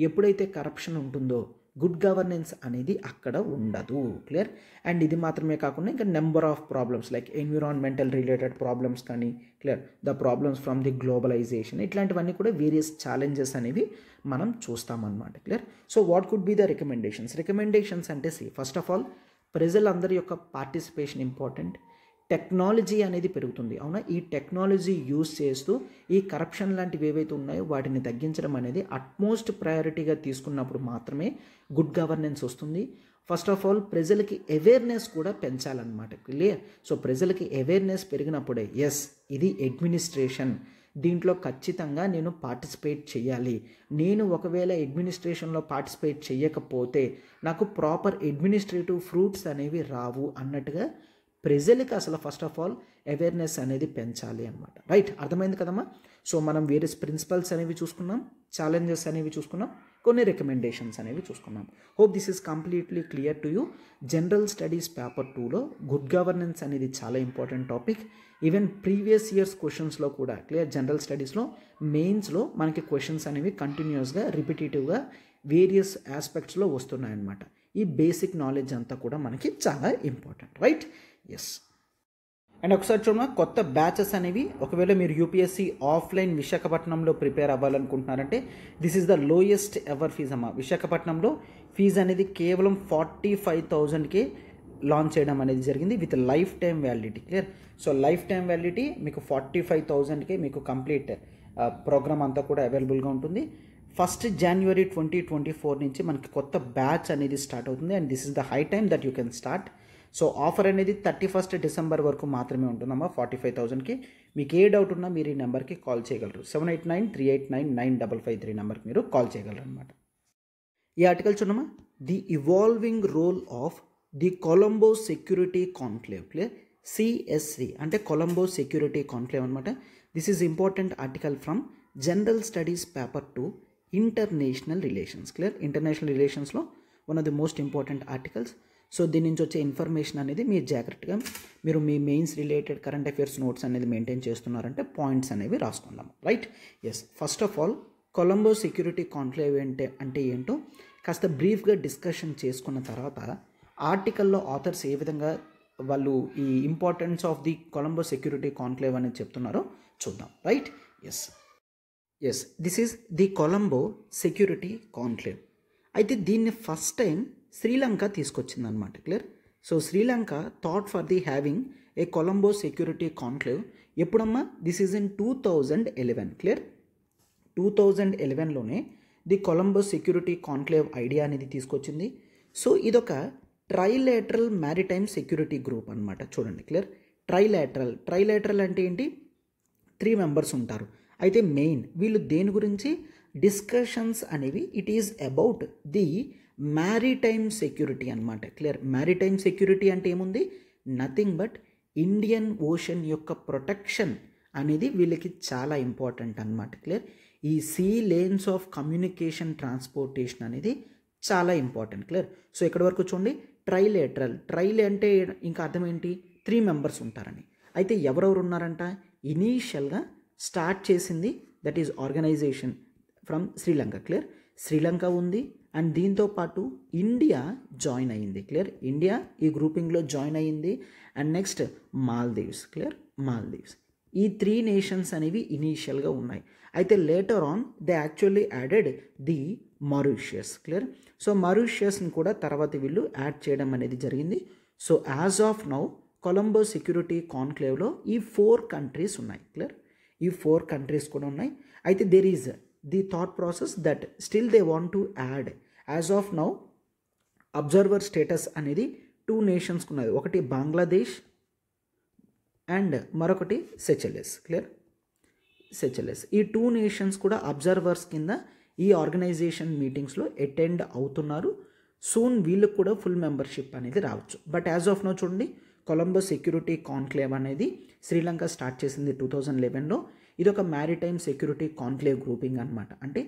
ఎప్పుడైతే కరప్షన్ ఉంటుందో గుడ్ గవర్నెన్స్ అనేది అక్కడ ఉండదు. క్లియర్? అండ్ ఇది మాత్రమే కాకుండా ఇంకా number of problems like environmental related problems కానీ, clear, the problems from the globalisation, ఇట్లాంటివన్నీ కూడా వేరియస్ ఛాలెంజెస్ అనేవి మనం చూస్తామన్నమాట. Clear? So what could be the recommendations? Recommendations అంటే ఫస్ట్ ఆఫ్ ఆల్ ప్రజలందరి యొక్క పార్టిసిపేషన్ ఇంపార్టెంట్. టెక్నాలజీ అనేది పెరుగుతుంది. అవునా? ఈ టెక్నాలజీ యూజ్ చేస్తూ ఈ కరప్షన్ లాంటివి ఏవైతే ఉన్నాయో వాటిని తగ్గించడం అనేది అట్మోస్ట్ ప్రయారిటీగా తీసుకున్నప్పుడు మాత్రమే గుడ్ గవర్నెన్స్ వస్తుంది. ఫస్ట్ ఆఫ్ ఆల్ ప్రజలకి అవేర్నెస్ కూడా పెంచాలన్నమాట. క్లియర్? సో ప్రజలకి అవేర్నెస్ పెరిగినప్పుడే ఎస్ ఇది అడ్మినిస్ట్రేషన్, దీంట్లో ఖచ్చితంగా నేను పార్టిసిపేట్ చేయాలి, నేను ఒకవేళ అడ్మినిస్ట్రేషన్లో పార్టిసిపేట్ చేయకపోతే నాకు ప్రాపర్ అడ్మినిస్ట్రేటివ్ ఫ్రూట్స్ అనేవి రావు అన్నట్టుగా ప్రజలకి అసలు ఫస్ట్ ఆఫ్ ఆల్ అవేర్నెస్ అనేది పెంచాలి అనమాట. రైట్? అర్థమైంది కదమ్మా? సో మనం వేరియస్ ప్రిన్సిపల్స్ అనేవి చూసుకున్నాం, ఛాలెంజెస్ అనేవి చూసుకున్నాం, కొన్ని రికమెండేషన్స్ అనేవి చూసుకున్నాం. Hope this is completely clear to you. General studies paper 2లో గుడ్ గవర్నెన్స్ అనేది చాలా important topic. Even previous years క్వశ్చన్స్లో కూడా, క్లియర్, జనరల్ స్టడీస్లో మెయిన్స్లో మనకి క్వశ్చన్స్ అనేవి కంటిన్యూస్గా రిపిటేటివ్గా వేరియస్ ఆస్పెక్ట్స్లో వస్తున్నాయన్నమాట. ఈ బేసిక్ నాలెడ్జ్ అంతా కూడా మనకి చాలా ఇంపార్టెంట్. రైట్? ఎస్. అండ్ ఒకసారి చూడమా, కొత్త బ్యాచెస్ అనేవి ఒకవేళ మీరు యూపీఎస్సీ ఆఫ్లైన్ విశాఖపట్నంలో ప్రిపేర్ అవ్వాలనుకుంటున్నారంటే this is the lowest ever fees అమ్మా. విశాఖపట్నంలో ఫీజు అనేది కేవలం 45,000కే లాంచ్ చేయడం అనేది జరిగింది with life time validity. Clear? So life time validity మీకు 45,000కే మీకు కంప్లీట్ ప్రోగ్రామ్ అంతా కూడా అవైలబుల్గా ఉంటుంది. 1st January 2024 నుంచి మనకి కొత్త బ్యాచ్ అనేది స్టార్ట్ అవుతుంది. And this is the high time that you can start. So offer అనేది 31st December వరకు మాత్రమే ఉంటుందమ్మా 45,000కి. మీకు ఏ డౌట్ ఉన్నా మీరు ఈ నెంబర్కి కాల్ చేయగలరు. 7893899553 నెంబర్కి మీరు కాల్ చేయగలరు అనమాట. ఈ ఆర్టికల్ చూడమ్మా, the evolving role of the Colombo security conclave. Clear? CSC అంటే కొలంబో సెక్యూరిటీ కాన్క్లేవ్ అనమాట. This is important article from general studies paper 2 international relations. Clear? International రిలేషన్స్లో one of the most important articles. So దీని నుంచి వచ్చే ఇన్ఫర్మేషన్ అనేది మీరు జాగ్రత్తగా మీరు మీ mains related current affairs notes అనేది మెయింటైన్ చేస్తున్నారంటే పాయింట్స్ అనేవి రాసుకుందాము. Right? Yes. First of all Colombo security conclave అంటే ఏంటో కాస్త బ్రీఫ్గా డిస్కషన్ చేసుకున్న తర్వాత ఆర్టికల్లో ఆథర్స్ ఏ విధంగా వాళ్ళు ఈ importance of the Colombo security conclave అనేది చెప్తున్నారో చూద్దాం. Right? Yes. Yes, this is the Colombo security conclave. అయితే దీన్ని ఫస్ట్ టైం శ్రీలంక తీసుకొచ్చిందనమాట. Clear? So Sri Lanka thought for the having a Colombo security conclave ఎప్పుడమ్మా? This is in 2011. క్లియర్? 2011లోనే the Colombo security conclave idea అనేది తీసుకొచ్చింది. సో ఇదొక ట్రైలేటరల్ మ్యారిటైమ్ సెక్యూరిటీ గ్రూప్ అనమాట. చూడండి, క్లియర్? ట్రైలేటరల్ అంటే ఏంటి? 3 మెంబర్స్ ఉంటారు. అయితే మెయిన్ వీళ్ళు దేని గురించి డిస్కషన్స్ అనేవి it is about the maritime security అనమాట. క్లియర్? మ్యారిటైమ్ సెక్యూరిటీ అంటే ఏముంది? నథింగ్ బట్ ఇండియన్ ఓషన్ యొక్క ప్రొటెక్షన్ అనేది వీళ్ళకి చాలా ఇంపార్టెంట్ అనమాట. క్లియర్? ఈ sea lanes of communication transportation అనేది చాలా ఇంపార్టెంట్. క్లియర్? సో ఇక్కడ వరకు చూడండి, ట్రైల్ అంటే ఇంకా అర్థం ఏంటి? 3 మెంబర్స్ ఉంటారని. అయితే ఎవరెవరు ఉన్నారంట? ఇనీషియల్గా స్టార్ట్ చేసింది that is organisation from Sri Lanka. Clear? Sri Lanka ఉంది అండ్ దీంతో పాటు ఇండియా జాయిన్ అయ్యింది. క్లియర్? ఇండియా ఈ గ్రూపింగ్లో జాయిన్ అయ్యింది. And next Maldives. Clear? Maldives. ఈ 3 నేషన్స్ అనేవి ఇనీషియల్గా ఉన్నాయి. అయితే later on they actually added the Mauritius. Clear? So మారిషియస్ని కూడా తర్వాత వీళ్ళు యాడ్ చేయడం అనేది జరిగింది. So as of now Colombo security కాన్క్లేవ్లో ఈ 4 కంట్రీస్ ఉన్నాయి. క్లియర్? ఈ 4 కంట్రీస్ కూడా ఉన్నాయి. అయితే there is the thought process that still they want to add as of now observer status అనేది 2 నేషన్స్కి ఉన్నది. ఒకటి బంగ్లాదేశ్ అండ్ మరొకటి సెచెలెస్. క్లియర్? సెచెలెస్. ఈ 2 నేషన్స్ కూడా అబ్జర్వర్స్ కింద ఈ ఆర్గనైజేషన్ మీటింగ్స్లో అటెండ్ అవుతున్నారు. సూన్ వీళ్ళకు కూడా ఫుల్ మెంబర్షిప్ అనేది రావచ్చు. బట్ యాజ్ ఆఫ్ నౌ చూడండి, కొలంబో సెక్యూరిటీ కాన్క్లేవ్ అనేది శ్రీలంక స్టార్ట్ చేసింది 2011లో. ఇది ఒక మ్యారిటైమ్ సెక్యూరిటీ కాన్క్లేవ్ గ్రూపింగ్ అనమాట. అంటే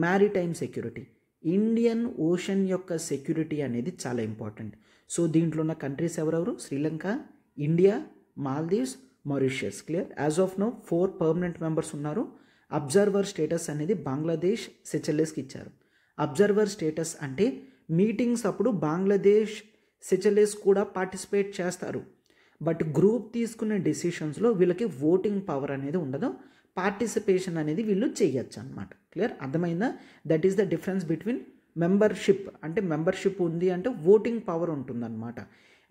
మ్యారిటైమ్ సెక్యూరిటీ, ఇండియన్ ఓషన్ యొక్క సెక్యూరిటీ అనేది చాలా ఇంపార్టెంట్. సో దీంట్లో ఉన్న కంట్రీస్ ఎవరెవరు? Sri Lanka, India, Maldives, Mauritius. Clear? As of now 4 permanent members ఉన్నారు. అబ్జర్వర్ స్టేటస్ అనేది బంగ్లాదేశ్, సెచెలెస్కి ఇచ్చారు. అబ్జర్వర్ స్టేటస్ అంటే మీటింగ్స్ అప్పుడు బంగ్లాదేశ్, సెచెలెస్ కూడా పార్టిసిపేట్ చేస్తారు. బట్ గ్రూప్ తీసుకునే డెసిషన్స్లో వీళ్ళకి ఓటింగ్ పవర్ అనేది ఉండదు. పార్టిసిపేషన్ అనేది వీళ్ళు చేయొచ్చు అనమాట. క్లియర్? అర్థమైందా? That is the difference between membership. అంటే మెంబర్షిప్ ఉంది అంటే ఓటింగ్ పవర్ ఉంటుందన్నమాట.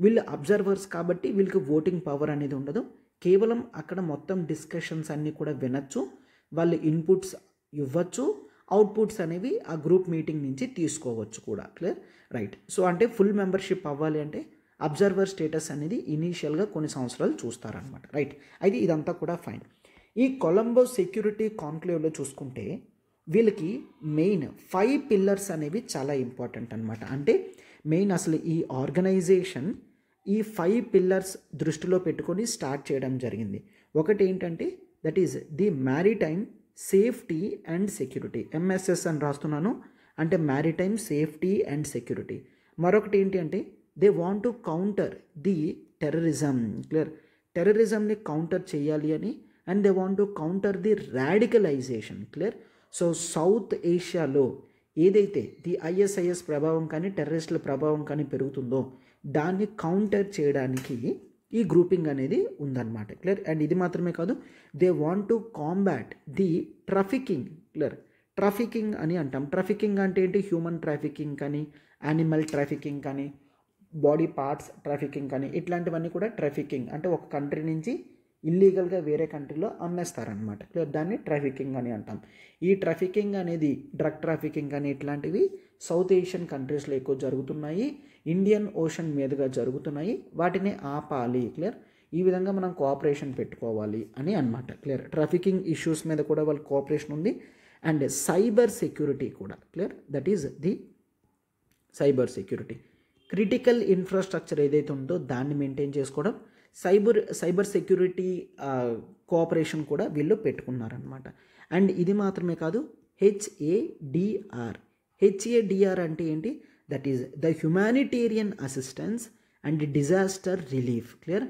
వీళ్ళు అబ్జర్వర్స్ కాబట్టి వీళ్ళకి ఓటింగ్ పవర్ అనేది ఉండదు. కేవలం అక్కడ మొత్తం డిస్కషన్స్ అన్నీ కూడా వినొచ్చు, వాళ్ళు ఇన్పుట్స్ ఇవ్వచ్చు, అవుట్పుట్స్ అనేవి ఆ గ్రూప్ మీటింగ్ నుంచి తీసుకోవచ్చు కూడా. క్లియర్? రైట్. సో అంటే ఫుల్ మెంబర్షిప్ అవ్వాలి అంటే అబ్జర్వర్ స్టేటస్ అనేది ఇనీషియల్గా కొన్ని సంవత్సరాలు చూస్తారనమాట. రైట్. అయితే ఇదంతా కూడా ఫైన్. ఈ కొలంబో సెక్యూరిటీ కాన్క్లేవ్లో చూసుకుంటే వీళ్ళకి మెయిన్ 5 పిల్లర్స్ అనేవి చాలా ఇంపార్టెంట్ అనమాట. అంటే మెయిన్ అసలు ఈ ఆర్గనైజేషన్ ఈ 5 పిల్లర్స్ దృష్టిలో పెట్టుకొని స్టార్ట్ చేయడం జరిగింది. ఒకటి ఏంటంటే that is the maritime safety and security. MSS అని రాస్తున్నాను, అంటే మ్యారిటైమ్ సేఫ్టీ అండ్ సెక్యూరిటీ. మరొకటి ఏంటి అంటే they want to counter the terrorism. Clear? టెర్రరిజంని కౌంటర్ చేయాలి అని. And they want to counter the radicalisation. Clear? So south ఏషియాలో ఏదైతే ది ఐఎస్ఐఎస్ ప్రభావం కానీ టెర్రరిస్టుల ప్రభావం కానీ పెరుగుతుందో దాన్ని కౌంటర్ చేయడానికి ఈ గ్రూపింగ్ అనేది ఉందన్నమాట. క్లియర్? అండ్ ఇది మాత్రమే కాదు, they want to combat the trafficking. Clear? Trafficking అని అంటాం. ట్రాఫికింగ్ అంటే ఏంటి? హ్యూమన్ ట్రాఫికింగ్ కానీ, యానిమల్ ట్రాఫికింగ్ కానీ, బాడీ పార్ట్స్ ట్రాఫికింగ్ కానీ, ఇట్లాంటివన్నీ కూడా ట్రాఫికింగ్. అంటే ఒక కంట్రీ నుంచి ఇల్లీగల్గా వేరే కంట్రీలో అమ్మేస్తారనమాట. క్లియర్? దాన్ని ట్రాఫికింగ్ అని అంటాం. ఈ ట్రాఫికింగ్ అనేది డ్రగ్ ట్రాఫికింగ్ కానీ ఇట్లాంటివి సౌత్ ఏషియన్ కంట్రీస్లో ఎక్కువ జరుగుతున్నాయి, ఇండియన్ ఓషన్ మీదుగా జరుగుతున్నాయి. వాటిని ఆపాలి. క్లియర్? ఈ విధంగా మనం కోఆపరేషన్ పెట్టుకోవాలి అని అనమాట. క్లియర్? ట్రాఫికింగ్ ఇష్యూస్ మీద కూడా వాళ్ళ కోఆపరేషన్ ఉంది. అండ్ సైబర్ సెక్యూరిటీ కూడా. Clear? That is the cyber security. Critical infrastructure ఏదైతే ఉందో దాన్ని మెయింటైన్ చేసుకోవడం, సైబర్ సెక్యూరిటీ కోఆపరేషన్ కూడా వీళ్ళు పెట్టుకున్నారనమాట. అండ్ ఇది మాత్రమే కాదు, హెచ్ఏడిఆర్ అంటే ఏంటి? That is the humanitarian assistance and disaster relief. Clear?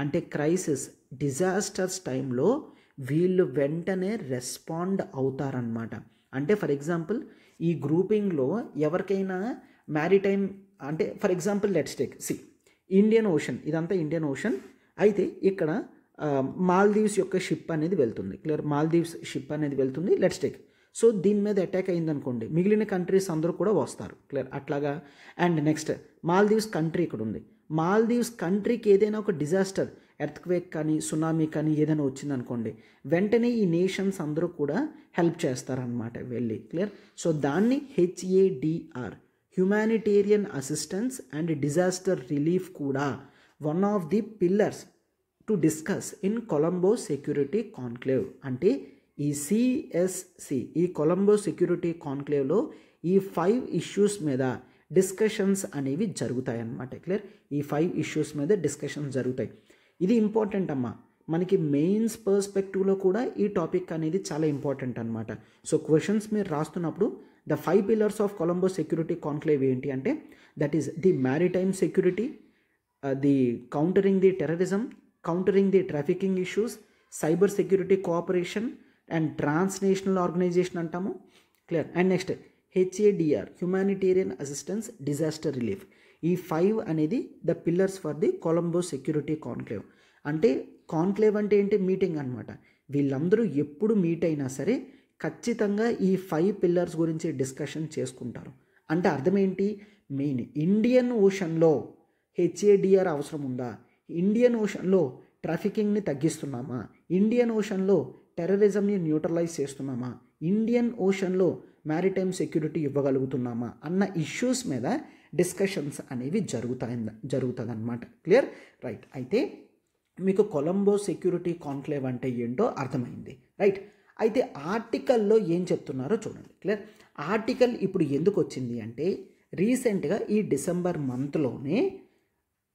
అంటే క్రైసిస్, డిజాస్టర్స్ టైంలో వీళ్ళు వెంటనే రెస్పాండ్ అవుతారనమాట. అంటే ఫర్ ఎగ్జాంపుల్ ఈ గ్రూపింగ్లో ఎవరికైనా మ్యారిటైమ్ అంటే for example let's take Indian ocean, ఇదంతా ఇండియన్ ఓషన్. అయితే ఇక్కడ మాల్దీవ్స్ యొక్క షిప్ అనేది వెళ్తుంది. క్లియర్? మాల్దీవ్స్ షిప్ అనేది వెళ్తుంది. Let's take. సో దీని మీద అటాక్ అయిందనుకోండి, మిగిలిన కంట్రీస్ అందరూ కూడా వస్తారు. క్లియర్? అట్లాగా. అండ్ నెక్స్ట్ మాల్దీవ్స్ కంట్రీ ఇక్కడ ఉంది. మాల్దీవ్స్ కంట్రీకి ఏదైనా ఒక డిజాస్టర్, ఎర్త్క్వేక్ కానీ సునామీ కానీ ఏదైనా వచ్చిందనుకోండి, వెంటనే ఈ నేషన్స్ అందరూ కూడా హెల్ప్ చేస్తారనమాట వెళ్ళి. క్లియర్? సో దాన్ని HADR, humanitarian assistance and disaster relief కూడా one of the pillars to discuss in Colombo security conclave. అంటే ఈ CSC, ఈ కొలంబో సెక్యూరిటీ కాన్క్లేవ్లో ఈ 5 ఇష్యూస్ మీద డిస్కషన్స్ అనేవి జరుగుతాయి అన్నమాట. క్లియర్? ఈ 5 ఇష్యూస్ మీద డిస్కషన్స్ జరుగుతాయి. ఇది ఇంపార్టెంట్ అమ్మా, మనకి మెయిన్స్ పర్స్పెక్టివ్లో కూడా ఈ టాపిక్ అనేది చాలా ఇంపార్టెంట్ అనమాట. సో క్వశ్చన్స్ మీరు రాస్తున్నప్పుడు the 5 pillars of Colombo security conclave ఏంటి అంటే, that is the maritime security, the countering the terrorism, countering the trafficking issues, cyber security cooperation and transnational organisation అంటాము. Clear? And next HADR, humanitarian assistance disaster relief. ఈ 5 అనేది the pillars for the Colombo security conclave. అంటే కాన్క్లేవ్ అంటే ఏంటి? మీటింగ్ అనమాట. వీళ్ళందరూ ఎప్పుడు మీట్ అయినా సరే ఖచ్చితంగా ఈ 5 పిల్లర్స్ గురించి డిస్కషన్ చేసుకుంటారు. అంటే అర్థం ఏంటి? మెయిన్ ఇండియన్ ఓషన్లో HADR అవసరం ఉందా? ఇండియన్ ఓషన్లో ట్రాఫికింగ్ని తగ్గిస్తున్నామా? ఇండియన్ ఓషన్లో టెర్రరిజంని న్యూట్రలైజ్ చేస్తున్నామా? ఇండియన్ ఓషన్లో మ్యారిటైమ్ సెక్యూరిటీ ఇవ్వగలుగుతున్నామా అన్న ఇష్యూస్ మీద డిస్కషన్స్ అనేవి జరుగుతుంది అన్నమాట. క్లియర్? రైట్. అయితే మీకు కొలంబో సెక్యూరిటీ కాన్క్లేవ్ అంటే ఏంటో అర్థమైంది. రైట్. అయితే ఆర్టికల్లో ఏం చెప్తున్నారో చూడండి. క్లియర్? ఆర్టికల్ ఇప్పుడు ఎందుకు వచ్చింది అంటే, రీసెంట్గా ఈ డిసెంబర్ మంత్లోనే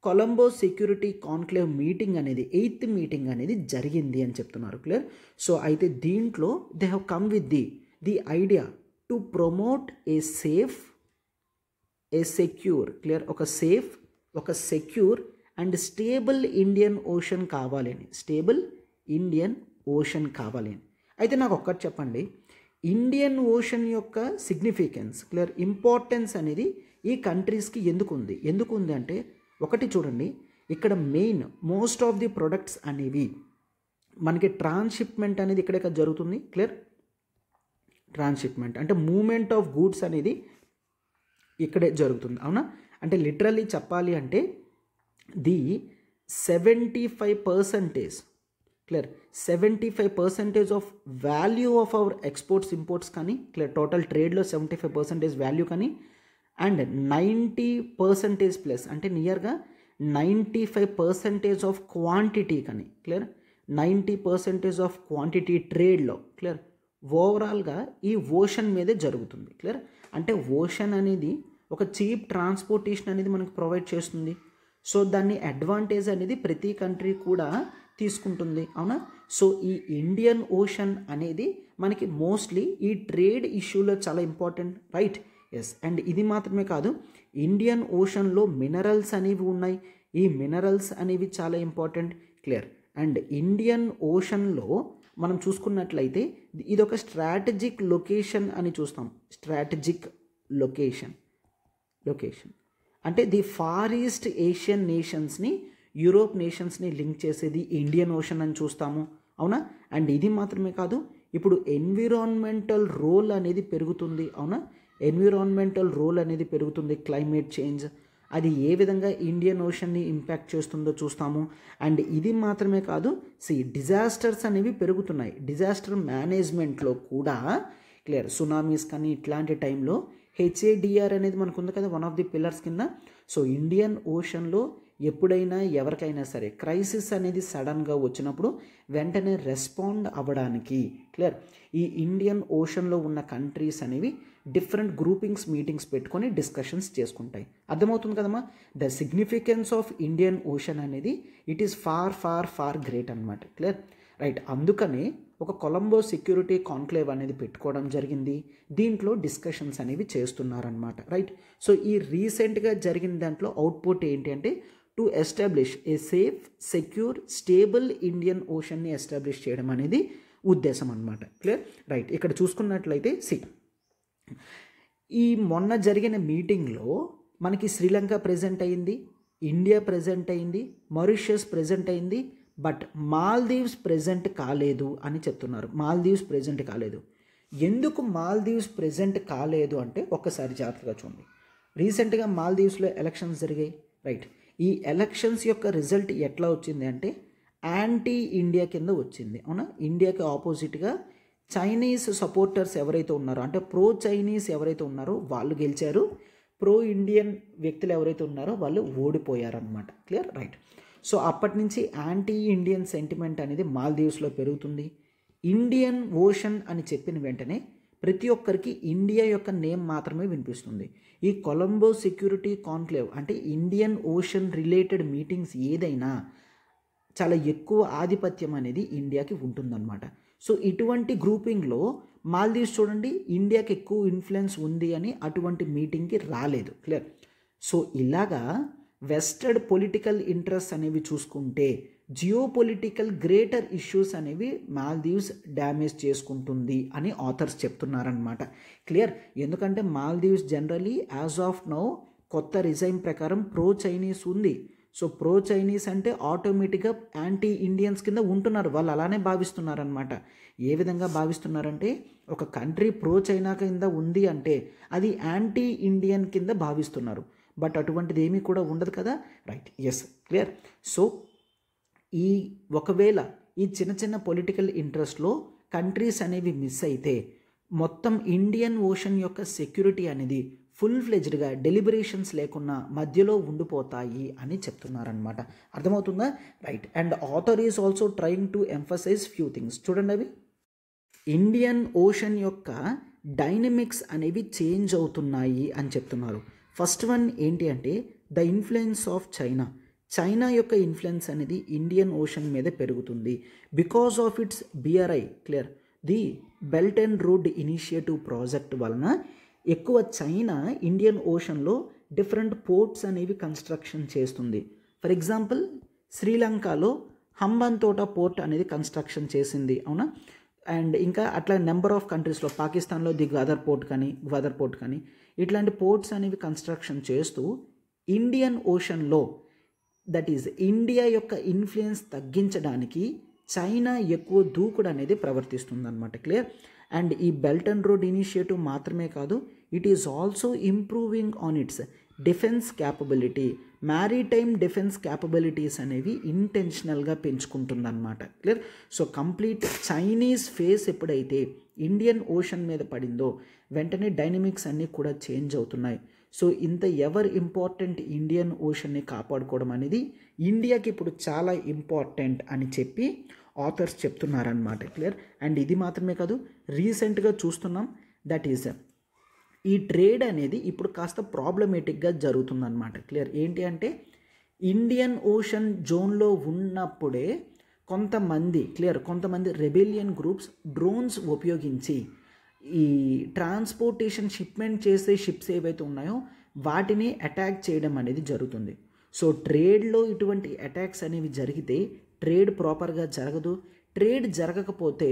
కొలంబో సెక్యూరిటీ కాన్క్లేవ్ మీటింగ్ అనేది 8th మీటింగ్ అనేది జరిగింది అని చెప్తున్నారు. క్లియర్? సో అయితే దీంట్లో they have come with the idea to promote a safe, a secure, clear, ఒక secure and stable Indian ocean కావాలని, స్టేబుల్ ఇండియన్ ఓషన్ కావాలని. అయితే నాకు ఒక్కటి చెప్పండి, ఇండియన్ ఓషన్ యొక్క సిగ్నిఫికెన్స్, క్లియర్, ఇంపార్టెన్స్ అనేది ఈ కంట్రీస్కి ఎందుకు ఉంది అంటే, ఒకటి చూడండి, ఇక్కడ main most of the products అనేవి మనకి ట్రాన్స్షిప్మెంట్ అనేది ఇక్కడే జరుగుతుంది. క్లియర్? ట్రాన్స్షిప్మెంట్ అంటే మూమెంట్ ఆఫ్ గూడ్స్ అనేది ఇక్కడే జరుగుతుంది. అవునా? అంటే లిటరల్లీ చెప్పాలి అంటే the 75%, clear, 75% of value of our exports imports కానీ, క్లియర్, టోటల్ ట్రేడ్లో 75% వాల్యూ కానీ, అండ్ 90% ప్లస్ అంటే నియర్గా 95% ఆఫ్ క్వాంటిటీ కానీ, క్లియర్, 90% ఆఫ్ క్వాంటిటీ ట్రేడ్లో, క్లియర్, ఓవరాల్గా ఈ ఓషన్ మీదే జరుగుతుంది. క్లియర్? అంటే ఓషన్ అనేది ఒక చీప్ ట్రాన్స్పోర్టేషన్ అనేది మనకు ప్రొవైడ్ చేస్తుంది. సో దాన్ని అడ్వాంటేజ్ అనేది ప్రతి కంట్రీ కూడా తీసుకుంటుంది. అవునా? సో ఈ ఇండియన్ ఓషన్ అనేది మనకి మోస్ట్లీ ఈ ట్రేడ్ ఇష్యూలో చాలా ఇంపార్టెంట్. రైట్? ఎస్. అండ్ ఇది మాత్రమే కాదు, ఇండియన్ ఓషన్లో మినరల్స్ అనేవి ఉన్నాయి. ఈ మినరల్స్ అనేవి చాలా ఇంపార్టెంట్. క్లియర్? అండ్ ఇండియన్ ఓషన్లో మనం చూసుకున్నట్లయితే ఇది ఒక స్ట్రాటజిక్ లొకేషన్ అని చూస్తాం. స్ట్రాటజిక్ లొకేషన్ అంటే ది ఫార్ ఈస్ట్ ఏషియన్ నేషన్స్ని, యూరోప్ నేషన్స్ని లింక్ చేసేది ఇండియన్ ఓషన్ అని చూస్తాము. అవునా? అండ్ ఇది మాత్రమే కాదు, ఇప్పుడు ఎన్విరాన్మెంటల్ రోల్ అనేది పెరుగుతుంది. అవునా? ఎన్విరాన్మెంటల్ రోల్ అనేది పెరుగుతుంది. క్లైమేట్ చేంజ్ అది ఏ విధంగా ఇండియన్ ఓషన్ని ఇంపాక్ట్ చేస్తుందో చూస్తాము. అండ్ ఇది మాత్రమే కాదు, డిజాస్టర్స్ అనేవి పెరుగుతున్నాయి. డిజాస్టర్ మేనేజ్మెంట్లో కూడా, క్లియర్, సునామీస్ కానీ ఇట్లాంటి టైంలో HADR అనేది మనకు ఉంది కదా, వన్ ఆఫ్ ది పిల్లర్స్ కింద. సో ఇండియన్ ఓషన్లో ఎప్పుడైనా ఎవరికైనా సరే క్రైసిస్ అనేది సడన్గా వచ్చినప్పుడు వెంటనే రెస్పాండ్ అవ్వడానికి, క్లియర్, ఈ ఇండియన్ ఓషన్లో ఉన్న కంట్రీస్ అనేవి డిఫరెంట్ గ్రూపింగ్స్, మీటింగ్స్ పెట్టుకొని డిస్కషన్స్ చేసుకుంటాయి. అర్థమవుతుంది కదమ్మా? The significance of Indian ocean అనేది it is far far far great అనమాట. క్లియర్? రైట్. అందుకనే ఒక కొలంబో సెక్యూరిటీ కాన్క్లేవ్ అనేది పెట్టుకోవడం జరిగింది. దీంట్లో డిస్కషన్స్ అనేవి చేస్తున్నారనమాట. రైట్. సో ఈ రీసెంట్గా జరిగిన దాంట్లో అవుట్పుట్ ఏంటి అంటే, to establish a safe, secure, stable Indian ఓషన్ని ఎస్టాబ్లిష్ చేయడం అనేది ఉద్దేశం అనమాట. క్లియర్? రైట్. ఇక్కడ చూసుకున్నట్లయితే ఈ మొన్న జరిగిన మీటింగ్లో మనకి శ్రీలంక ప్రెజెంట్ అయింది, ఇండియా ప్రెజెంట్ అయింది, మారిషస్ ప్రెజెంట్ అయింది, బట్ మాల్దీవ్స్ ప్రెజెంట్ కాలేదు అని చెప్తున్నారు. మాల్దీవ్స్ ప్రెజెంట్ కాలేదు. ఎందుకు మాల్దీవ్స్ ప్రెజెంట్ కాలేదు అంటే ఒక్కసారి జాగ్రత్తగా చూడండి. రీసెంట్గా మాల్దీవ్స్లో ఎలక్షన్స్ జరిగాయి. రైట్. ఈ ఎలక్షన్స్ యొక్క రిజల్ట్ ఎట్లా వచ్చింది అంటే, యాంటీ ఇండియా కింద వచ్చింది. అవునా, ఇండియాకి ఆపోజిట్గా చైనీస్ సపోర్టర్స్ ఎవరైతే ఉన్నారో, అంటే ప్రో చైనీస్ ఎవరైతే ఉన్నారో వాళ్ళు గెలిచారు, ప్రో ఇండియన్ వ్యక్తులు ఎవరైతే ఉన్నారో వాళ్ళు ఓడిపోయారనమాట. Clear, right. సో అప్పటి నుంచి యాంటీ ఇండియన్ సెంటిమెంట్ అనేది మాల్దీవ్స్లో పెరుగుతుంది. ఇండియన్ ఓషన్ అని చెప్పిన వెంటనే ప్రతి ఒక్కరికి ఇండియా యొక్క నేమ్ మాత్రమే వినిపిస్తుంది. ఈ కొలంబో సెక్యూరిటీ కాన్క్లేవ్ అంటే ఇండియన్ ఓషన్ రిలేటెడ్ మీటింగ్స్ ఏదైనా చాలా ఎక్కువ ఆధిపత్యం అనేది ఇండియాకి ఉంటుందన్నమాట. సో ఇటువంటి గ్రూపింగ్లో మాల్దీవ్స్ చూడండి, ఇండియాకి ఎక్కువ ఇన్ఫ్లుయెన్స్ ఉంది అని అటువంటి మీటింగ్కి రాలేదు. క్లియర్. సో ఇలాగా వెస్టర్డ్ పొలిటికల్ ఇంట్రెస్ట్ అనేవి చూసుకుంటే జియో పొలిటికల్ గ్రేటర్ ఇష్యూస్ అనేవి మాల్దీవ్స్ డ్యామేజ్ చేసుకుంటుంది అని ఆథర్స్ చెప్తున్నారనమాట. క్లియర్. ఎందుకంటే Maldives generally as of now కొత్త రిజైమ్ ప్రకారం ప్రో చైనీస్ ఉంది. సో ప్రో చైనీస్ అంటే ఆటోమేటిక్గా యాంటీ ఇండియన్స్ కింద ఉంటున్నారు, వాళ్ళు అలానే భావిస్తున్నారనమాట. ఏ విధంగా భావిస్తున్నారంటే ఒక కంట్రీ ప్రో చైనా కింద ఉంది అంటే అది యాంటీ ఇండియన్ కింద భావిస్తున్నారు. బట్ అటువంటిది ఏమీ కూడా ఉండదు కదా, రైట్. Yes, clear. సో ఈ ఒకవేళ ఈ చిన్న చిన్న పొలిటికల్ ఇంట్రెస్ట్లో కంట్రీస్ అనేవి మిస్ అయితే మొత్తం ఇండియన్ ఓషన్ యొక్క సెక్యూరిటీ అనేది ఫుల్ ఫ్లెజ్డ్గా డెలిబరేషన్స్ లేకుండా మధ్యలో ఉండిపోతాయి అని చెప్తున్నారనమాట. అర్థమవుతుందా, right. And author is also trying to emphasize few things. చూడండి, అవి ఇండియన్ ఓషన్ యొక్క డైనమిక్స్ అనేవి చేంజ్ అవుతున్నాయి అని చెప్తున్నారు. ఫస్ట్ వన్ ఏంటి అంటే the influence of China. China యొక్క ఇన్ఫ్లుయెన్స్ అనేది ఇండియన్ ఓషన్ మీద పెరుగుతుంది because of its BRI. Clear. The belt and road initiative project వలన ఎక్కువ చైనా ఇండియన్ ఓషన్లో డిఫరెంట్ పోర్ట్స్ అనేవి కన్స్ట్రక్షన్ చేస్తుంది. ఫర్ ఎగ్జాంపుల్ శ్రీలంకలో హంబన్తోట పోర్ట్ అనేది కన్స్ట్రక్షన్ చేసింది, అవునా. అండ్ ఇంకా అట్లా నెంబర్ ఆఫ్ కంట్రీస్లో పాకిస్తాన్లో ది గ్వాదర్ పోర్ట్ కానీ ఇట్లాంటి పోర్ట్స్ అనేవి కన్స్ట్రక్షన్ చేస్తూ ఇండియన్ ఓషన్లో దట్ ఈజ్ ఇండియా యొక్క ఇన్ఫ్లుయెన్స్ తగ్గించడానికి చైనా ఎక్కువ దూకుడు అనేది ప్రవర్తిస్తుంది అనమాట. క్లియర్. అండ్ ఈ బెల్ట్ అండ్ రోడ్ ఇనిషియేటివ్ మాత్రమే కాదు, it is also improving on its defence capability. Maritime defence capabilities అనేవి ఇంటెన్షనల్గా పెంచుకుంటుందన్నమాట. Clear. So complete Chinese face ఎప్పుడైతే ఇండియన్ ఓషన్ మీద పడిందో వెంటనే డైనమిక్స్ అన్నీ కూడా చేంజ్ అవుతున్నాయి. సో ఇంత ఎవర్ ఇంపార్టెంట్ ఇండియన్ ఓషన్ని కాపాడుకోవడం అనేది ఇండియాకి ఇప్పుడు చాలా ఇంపార్టెంట్ అని చెప్పి ఆథర్స్ చెప్తున్నారనమాట. క్లియర్. అండ్ ఇది మాత్రమే కాదు, రీసెంట్గా చూస్తున్నాం దట్ ఈజ్ ఈ ట్రేడ్ అనేది ఇప్పుడు కాస్త ప్రాబ్లమేటిక్గా జరుగుతుందన్నమాట. క్లియర్. ఏంటి అంటే ఇండియన్ ఓషన్ జోన్లో ఉన్నప్పుడే కొంతమంది రెబెలియన్ గ్రూప్స్ డ్రోన్స్ ఉపయోగించి ఈ ట్రాన్స్పోర్టేషన్ షిప్మెంట్ చేసే షిప్స్ ఏవైతే ఉన్నాయో వాటిని అటాక్ చేయడం అనేది జరుగుతుంది. సో ట్రేడ్లో ఇటువంటి అటాక్స్ అనేవి జరిగితే ట్రేడ్ ప్రాపర్గా జరగదు. ట్రేడ్ జరగకపోతే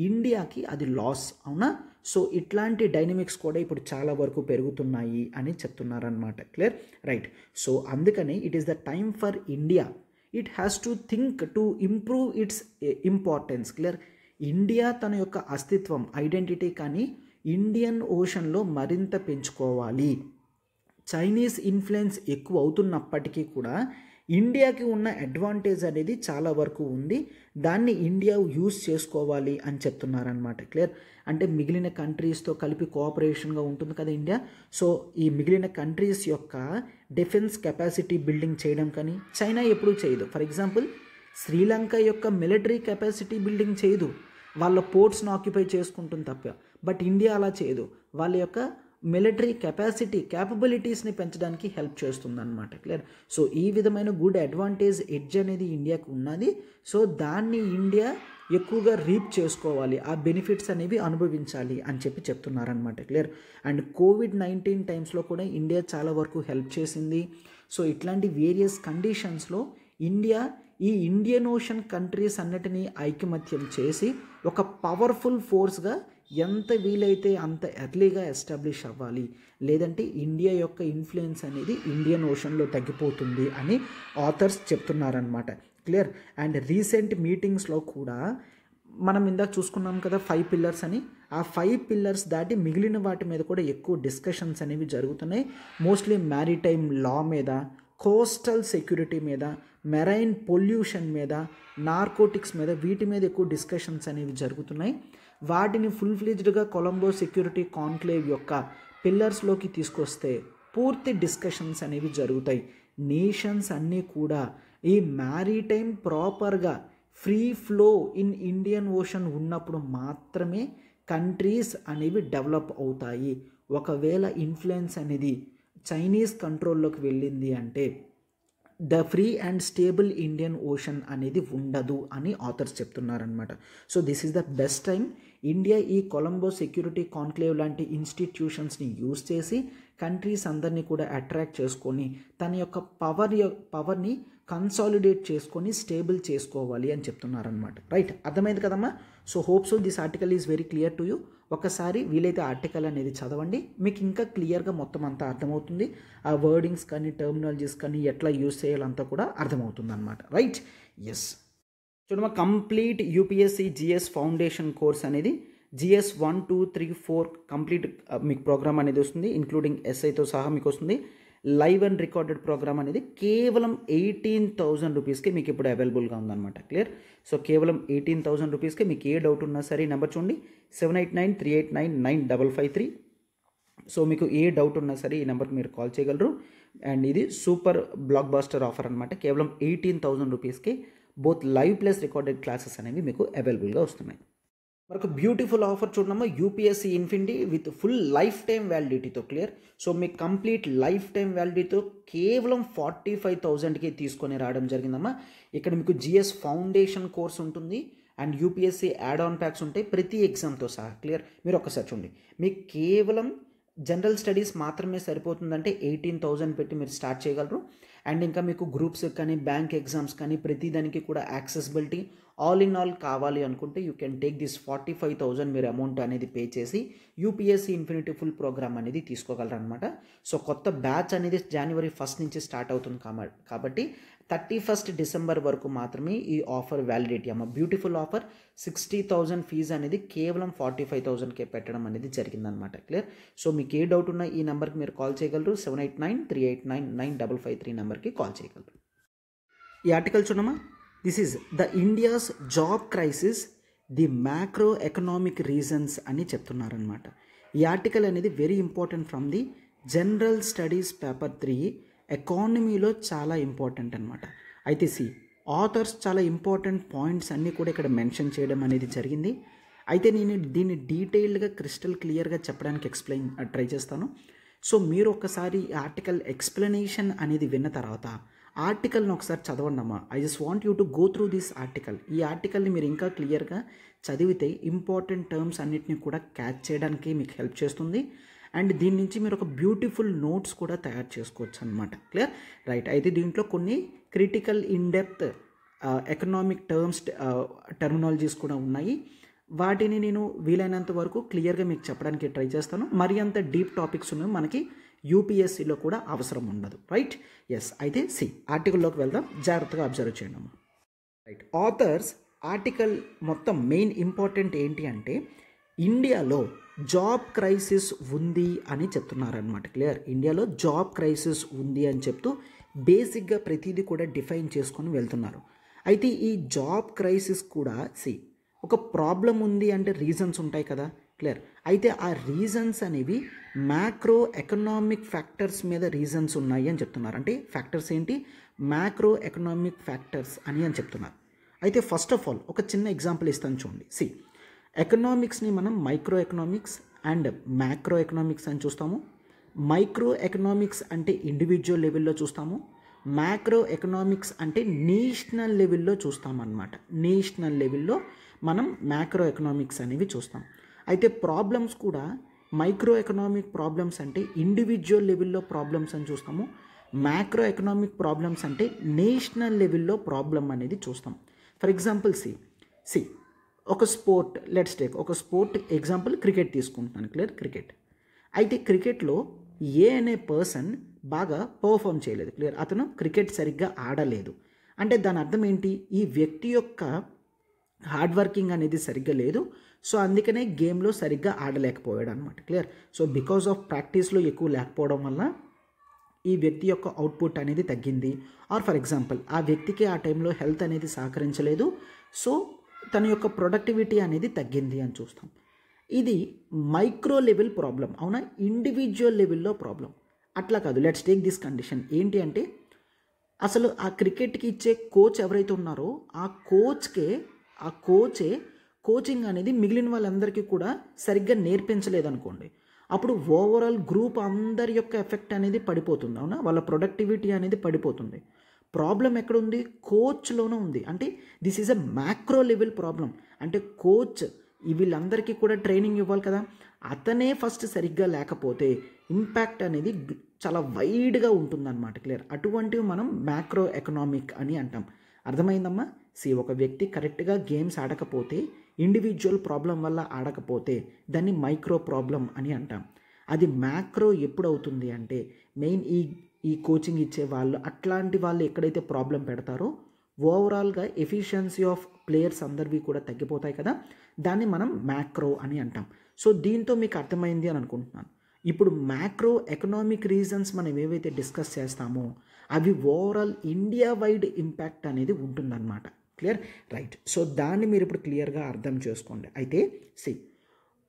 ఇండియాకి అది లాస్, అవునా. సో ఇట్లాంటి డైనమిక్స్ కూడా ఇప్పుడు చాలా వరకు పెరుగుతున్నాయి అని చెప్తున్నారనమాట. Clear, right. సో అందుకని it is the time for India. It has to think to improve its importance. Clear. India తన యొక్క అస్తిత్వం, ఐడెంటిటీ కానీ ఇండియన్ ఓషన్లో మరింత పెంచుకోవాలి. చైనీస్ ఇన్ఫ్లుయెన్స్ ఎక్కువ అవుతున్నప్పటికీ కూడా ఇండియాకి ఉన్న అడ్వాంటేజ్ అనేది చాలా వరకు ఉంది, దాన్ని ఇండియా యూజ్ చేసుకోవాలి అని చెప్తున్నారనమాట. క్లియర్. అంటే మిగిలిన కంట్రీస్తో కలిపి కోఆపరేషన్గా ఉంటుంది కదా ఇండియా. సో ఈ మిగిలిన కంట్రీస్ యొక్క డిఫెన్స్ కెపాసిటీ బిల్డింగ్ చేయడం కానీ చైనా ఎప్పుడూ చేయదు. ఫర్ ఎగ్జాంపుల్ శ్రీలంక యొక్క మిలిటరీ కెపాసిటీ బిల్డింగ్ చేయదు, వాళ్ళ పోర్ట్స్ని ఆక్యుపై చేసుకుంటుంది తప్ప. బట్ ఇండియా అలా చేయదు, వాళ్ళ యొక్క మిలిటరీ క్యాపబిలిటీస్ని పెంచడానికి హెల్ప్ చేస్తుందన్నమాట. క్లియర్. సో ఈ విధమైన గుడ్ అడ్వాంటేజ్ ఎడ్జ్ అనేది ఇండియాకు ఉన్నది. సో దాన్ని ఇండియా ఎక్కువగా రీప్ చేసుకోవాలి, ఆ బెనిఫిట్స్ అనేవి అనుభవించాలి అని చెప్పి చెప్తున్నారనమాట. క్లియర్. అండ్ COVID-19 టైమ్స్లో కూడా ఇండియా చాలా వరకు హెల్ప్ చేసింది. సో ఇట్లాంటి వేరియస్ కండిషన్స్లో ఇండియా ఈ ఇండియన్ ఓషన్ కంట్రీస్ అన్నిటినీ ఐకమత్యం చేసి ఒక పవర్ఫుల్ ఫోర్స్గా ఎంత వీలైతే అంత ఎర్లీగా ఎస్టాబ్లిష్ అవ్వాలి, లేదంటే ఇండియా యొక్క ఇన్ఫ్లుయెన్స్ అనేది ఇండియన్ ఓషన్లో తగ్గిపోతుంది అని ఆథర్స్ చెప్తున్నారనమాట. క్లియర్. అండ్ రీసెంట్ మీటింగ్స్లో కూడా మనం ఇందాక చూసుకున్నాం కదా 5 పిల్లర్స్ అని, ఆ 5 పిల్లర్స్ దాటి మిగిలిన వాటి మీద కూడా ఎక్కువ డిస్కషన్స్ అనేవి జరుగుతున్నాయి. మోస్ట్లీ మ్యారిటైమ్ లా మీద, కోస్టల్ సెక్యూరిటీ మీద, మెరైన్ పొల్యూషన్ మీద, నార్కోటిక్స్ మీద, వీటి మీద ఎక్కువ డిస్కషన్స్ అనేవి జరుగుతున్నాయి. వాటిని ఫుల్ ఫ్లెజ్డ్గా కొలంబో సెక్యూరిటీ కాన్క్లేవ్ యొక్క పిల్లర్స్లోకి తీసుకొస్తే పూర్తి డిస్కషన్స్ అనేవి జరుగుతాయి. నేషన్స్ అన్నీ కూడా ఈ మ్యారీటైమ్ ప్రాపర్గా free flow in Indian ocean ఉన్నప్పుడు మాత్రమే కంట్రీస్ అనేవి డెవలప్ అవుతాయి. ఒకవేళ ఇన్ఫ్లుయెన్స్ అనేది చైనీస్ కంట్రోల్లోకి వెళ్ళింది అంటే the free and stable Indian ocean అనేది ఉండదు అని ఆథర్స్ చెప్తున్నారనమాట. So this is the best time India ఈ కొలంబో సెక్యూరిటీ కాన్క్లేవ్ లాంటి ఇన్స్టిట్యూషన్స్ని యూజ్ చేసి కంట్రీస్ అందరినీ కూడా అట్రాక్ట్ చేసుకొని తన యొక్క పవర్ని కన్సాలిడేట్ చేసుకొని స్టేబుల్ చేసుకోవాలి అని చెప్తున్నారనమాట. రైట్, అర్థమైంది కదమ్మా. So hope so this article is very clear to you. ఒకసారి వీలైతే ఆర్టికల్ అనేది చదవండి, మీకు ఇంకా క్లియర్గా మొత్తం అంతా అర్థమవుతుంది. ఆ వర్డింగ్స్ కానీ టర్మినాలజీస్ కానీ ఎట్లా యూజ్ చేయాలంతా కూడా అర్థమవుతుంది అనమాట. Right, yes. చూడమ్మా, complete UPSC GS foundation course అనేది జిఎస్ 1, 2, 3, 4 కంప్లీట్ మీకు ప్రోగ్రామ్ అనేది వస్తుంది, ఇంక్లూడింగ్ ఎస్ఐతో సహా మీకు వస్తుంది. లైవ్ అండ్ రికార్డెడ్ ప్రోగ్రామ్ అనేది కేవలం 18,000 రూపీస్కి మీకు ఇప్పుడు అవైలబుల్గా ఉందన్నమాట. క్లియర్. సో కేవలం 18,000 రూపీస్కి మీకు ఏ డౌట్ ఉన్నా సరే నెంబర్ చూడండి 7893899553. సో మీకు ఏ డౌట్ ఉన్నా సరే ఈ నెంబర్కి మీరు కాల్ చేయగలరు. అండ్ ఇది సూపర్ బ్లాక్ బాస్టర్ ఆఫర్ అనమాట. కేవలం 18,000 రూపీస్కి both live plus recorded classes అనేవి మీకు అవైలబుల్గా వస్తున్నాయి. మరొక బ్యూటిఫుల్ ఆఫర్ చూడమ్మా, UPSC infinity with full lifetime వ్యాలిడిటీతో. క్లియర్. సో మీకు కంప్లీట్ లైఫ్ టైం వ్యాలిడిటీతో కేవలం 45,000కి తీసుకొని రావడం జరిగిందమ్మా. ఇక్కడ మీకు జిఎస్ ఫౌండేషన్ కోర్స్ ఉంటుంది and UPSC add on packs ఉంటాయి ప్రతి ఎగ్జామ్తో సహా. క్లియర్. మీరు ఒక్కసారి చూడండి, మీకు కేవలం జనరల్ స్టడీస్ మాత్రమే సరిపోతుందంటే 18,000 పెట్టి మీరు స్టార్ట్ చేయగలరు. అండ్ ఇంకా మీకు గ్రూప్స్ కానీ బ్యాంక్ ఎగ్జామ్స్ కానీ ప్రతి దానికి కూడా యాక్సెసిబిలిటీ ఆల్ ఇన్ ఆల్ కావాలి అనుకుంటే యూ కెన్ టేక్ దిస్ 45,000 మీరు అమౌంట్ అనేది పే చేసి యూపీఎస్సీ ఇన్ఫినిటీ ఫుల్ ప్రోగ్రామ్ అనేది తీసుకోగలరు అనమాట. సో కొత్త బ్యాచ్ అనేది January 1 నుంచి స్టార్ట్ అవుతుంది కాబట్టి 31st December వరకు మాత్రమే ఈ ఆఫర్ వ్యాలిడిటీ అమ్మ. Beautiful offer. 60,000 ఫీజు అనేది కేవలం 45,000కే పెట్టడం అనేది జరిగిందనమాట. క్లియర్. సో మీకు ఏ డౌట్ ఉన్నా ఈ నెంబర్కి మీరు కాల్ చేయగలరు. 7893899553 నెంబర్కి కాల్ చేయగలరు. ఈ ఆర్టికల్ చూడమ్మా, this is the India's job crisis the macro economic reasons అని చెప్తున్నారనమాట. ఈ ఆర్టికల్ అనేది very important from the general studies paper 3 ఎకానమీలో చాలా ఇంపార్టెంట్ అనమాట. అయితే ఆథర్స్ చాలా ఇంపార్టెంట్ పాయింట్స్ అన్నీ కూడా ఇక్కడ మెన్షన్ చేయడం అనేది జరిగింది. అయితే నేను దీన్ని డీటెయిల్డ్గా క్రిస్టల్ క్లియర్గా చెప్పడానికి ట్రై చేస్తాను. సో మీరు ఒకసారి ఈ ఆర్టికల్ ఎక్స్ప్లెనేషన్ అనేది విన్న తర్వాత ఆర్టికల్ని ఒకసారి చదవండి అమ్మా. I just want you to go through this article. ఈ ఆర్టికల్ని మీరు ఇంకా క్లియర్గా చదివితే ఇంపార్టెంట్ టర్మ్స్ అన్నిటిని కూడా క్యాచ్ చేయడానికి మీకు హెల్ప్ చేస్తుంది. అండ్ దీని నుంచి మీరు ఒక బ్యూటిఫుల్ నోట్స్ కూడా తయారు చేసుకోవచ్చు అనమాట. క్లియర్. రైట్. అయితే దీంట్లో కొన్ని క్రిటికల్ ఇన్డెప్త్ ఎకనామిక్ టర్మినాలజీస్ కూడా ఉన్నాయి. వాటిని నేను వీలైనంత వరకు క్లియర్గా మీకు చెప్పడానికి ట్రై చేస్తాను. మరి అంత డీప్ టాపిక్స్ ఉన్నాయి మనకి యూపీఎస్సీలో కూడా అవసరం ఉండదు. రైట్. ఎస్. అయితే ఆర్టికల్లోకి వెళ్దాం, జాగ్రత్తగా అబ్జర్వ్ చేయండి అమ్మా. రైట్. ఆథర్స్ ఆర్టికల్ మొత్తం మెయిన్ ఇంపార్టెంట్ ఏంటి అంటే ఇండియాలో జాబ్ క్రైసిస్ ఉంది అని చెప్తున్నారనమాట. క్లియర్. ఇండియాలో జాబ్ క్రైసిస్ ఉంది అని చెప్తూ బేసిక్గా ప్రతిదీ కూడా డిఫైన్ చేసుకొని వెళ్తున్నారు. అయితే ఈ జాబ్ క్రైసిస్ కూడా ఒక ప్రాబ్లం ఉంది అంటే రీజన్స్ ఉంటాయి కదా. క్లియర్. అయితే ఆ రీజన్స్ అనేవి మ్యాక్రో ఎకనామిక్ ఫ్యాక్టర్స్ మీద రీజన్స్ ఉన్నాయి అని చెప్తున్నారు. అంటే ఫ్యాక్టర్స్ ఏంటి? మ్యాక్రో ఎకనామిక్ ఫ్యాక్టర్స్ అని చెప్తున్నారు. అయితే ఫస్ట్ ఆఫ్ ఆల్ ఒక చిన్న ఎగ్జాంపుల్ ఇస్తాను చూడండి. ఎకనామిక్స్ని మనం micro economics and macro economics అని చూస్తాము. మైక్రో ఎకనామిక్స్ అంటే ఇండివిజువల్ లెవెల్లో చూస్తాము. మ్యాక్రో ఎకనామిక్స్ అంటే నేషనల్ లెవెల్లో చూస్తామన్నమాట. నేషనల్ లెవెల్లో మనం మ్యాక్రో ఎకనామిక్స్ అనేవి చూస్తాం. అయితే ప్రాబ్లమ్స్ కూడా మైక్రో ఎకనామిక్ ప్రాబ్లమ్స్ అంటే ఇండివిజువల్ లెవెల్లో ప్రాబ్లమ్స్ అని చూస్తాము. మ్యాక్రో ఎకనామిక్ ప్రాబ్లమ్స్ అంటే నేషనల్ లెవెల్లో ప్రాబ్లం అనేది చూస్తాం. ఫర్ ఎగ్జాంపుల్ ఒక స్పోర్ట్, లెట్స్ టేక్ ఒక స్పోర్ట్ ఎగ్జాంపుల్ క్రికెట్ తీసుకుంటున్నాను. క్లియర్. క్రికెట్. అయితే క్రికెట్లో ఏ అనే పర్సన్ బాగా పర్ఫామ్ చేయలేదు. క్లియర్. అతను క్రికెట్ సరిగ్గా ఆడలేదు అంటే దాని అర్థం ఏంటి? ఈ వ్యక్తి యొక్క హార్డ్ వర్కింగ్ అనేది సరిగ్గా లేదు. సో అందుకనే గేమ్లో సరిగ్గా ఆడలేకపోయాడు అనమాట. క్లియర్. సో బికాస్ ఆఫ్ ప్రాక్టీస్లో ఎక్కువ లేకపోవడం వల్ల ఈ వ్యక్తి యొక్క అవుట్పుట్ అనేది తగ్గింది, ఆర్ ఫర్ ఎగ్జాంపుల్ ఆ వ్యక్తికి ఆ టైంలో హెల్త్ అనేది సహకరించలేదు, సో తన యొక్క ప్రొడక్టివిటీ అనేది తగ్గింది అని చూస్తాం. ఇది మైక్రో లెవెల్ ప్రాబ్లం, అవునా, ఇండివిజువల్ లెవెల్లో ప్రాబ్లం. అట్లా కాదు, లెట్స్ టేక్ దిస్ కండిషన్. ఏంటి అంటే అసలు ఆ క్రికెట్కి ఇచ్చే కోచ్ ఎవరైతే ఉన్నారో ఆ కోచే కోచింగ్ అనేది మిగిలిన వాళ్ళందరికీ కూడా సరిగ్గా నేర్పించలేదనుకోండి, అప్పుడు ఓవరాల్ గ్రూప్ అందరి యొక్క ఎఫెక్ట్ అనేది పడిపోతుంది, అవునా, వాళ్ళ ప్రొడక్టివిటీ అనేది పడిపోతుంది. ప్రాబ్లం ఎక్కడుంది? కోచ్లోనే ఉంది. అంటే this is a macro level problem. అంటే కోచ్ వీళ్ళందరికీ కూడా ట్రైనింగ్ ఇవ్వాలి కదా, అతనే ఫస్ట్ సరిగ్గా లేకపోతే ఇంపాక్ట్ అనేది చాలా వైడ్గా ఉంటుందన్నమాట. క్లియర్? అటువంటివి మనం మ్యాక్రో ఎకనామిక్ అని అంటాం. అర్థమైందమ్మా? ఒక వ్యక్తి కరెక్ట్గా గేమ్స్ ఆడకపోతే, ఇండివిజువల్ ప్రాబ్లం వల్ల ఆడకపోతే దాన్ని మైక్రో ప్రాబ్లం అని అంటాం. అది మ్యాక్రో ఎప్పుడు అవుతుంది అంటే మెయిన్ ఈ కోచింగ్ ఇచ్చే వాళ్ళు అట్లాంటి వాళ్ళు ఎక్కడైతే ప్రాబ్లం పెడతారో ఓవరాల్గా ఎఫిషియన్సీ ఆఫ్ ప్లేయర్స్ అందరివి కూడా తగ్గిపోతాయి కదా, దాన్ని మనం మ్యాక్రో అని అంటాం. సో దీంతో మీకు అర్థమైంది అని అనుకుంటున్నాను. ఇప్పుడు మ్యాక్రో ఎకనామిక్ రీజన్స్ మనం ఏవైతే డిస్కస్ చేస్తామో అవి ఓవరాల్ ఇండియా వైడ్ ఇంపాక్ట్ అనేది ఉంటుందన్నమాట. క్లియర్? రైట్. సో దాన్ని మీరు ఇప్పుడు క్లియర్గా అర్థం చేసుకోండి. అయితే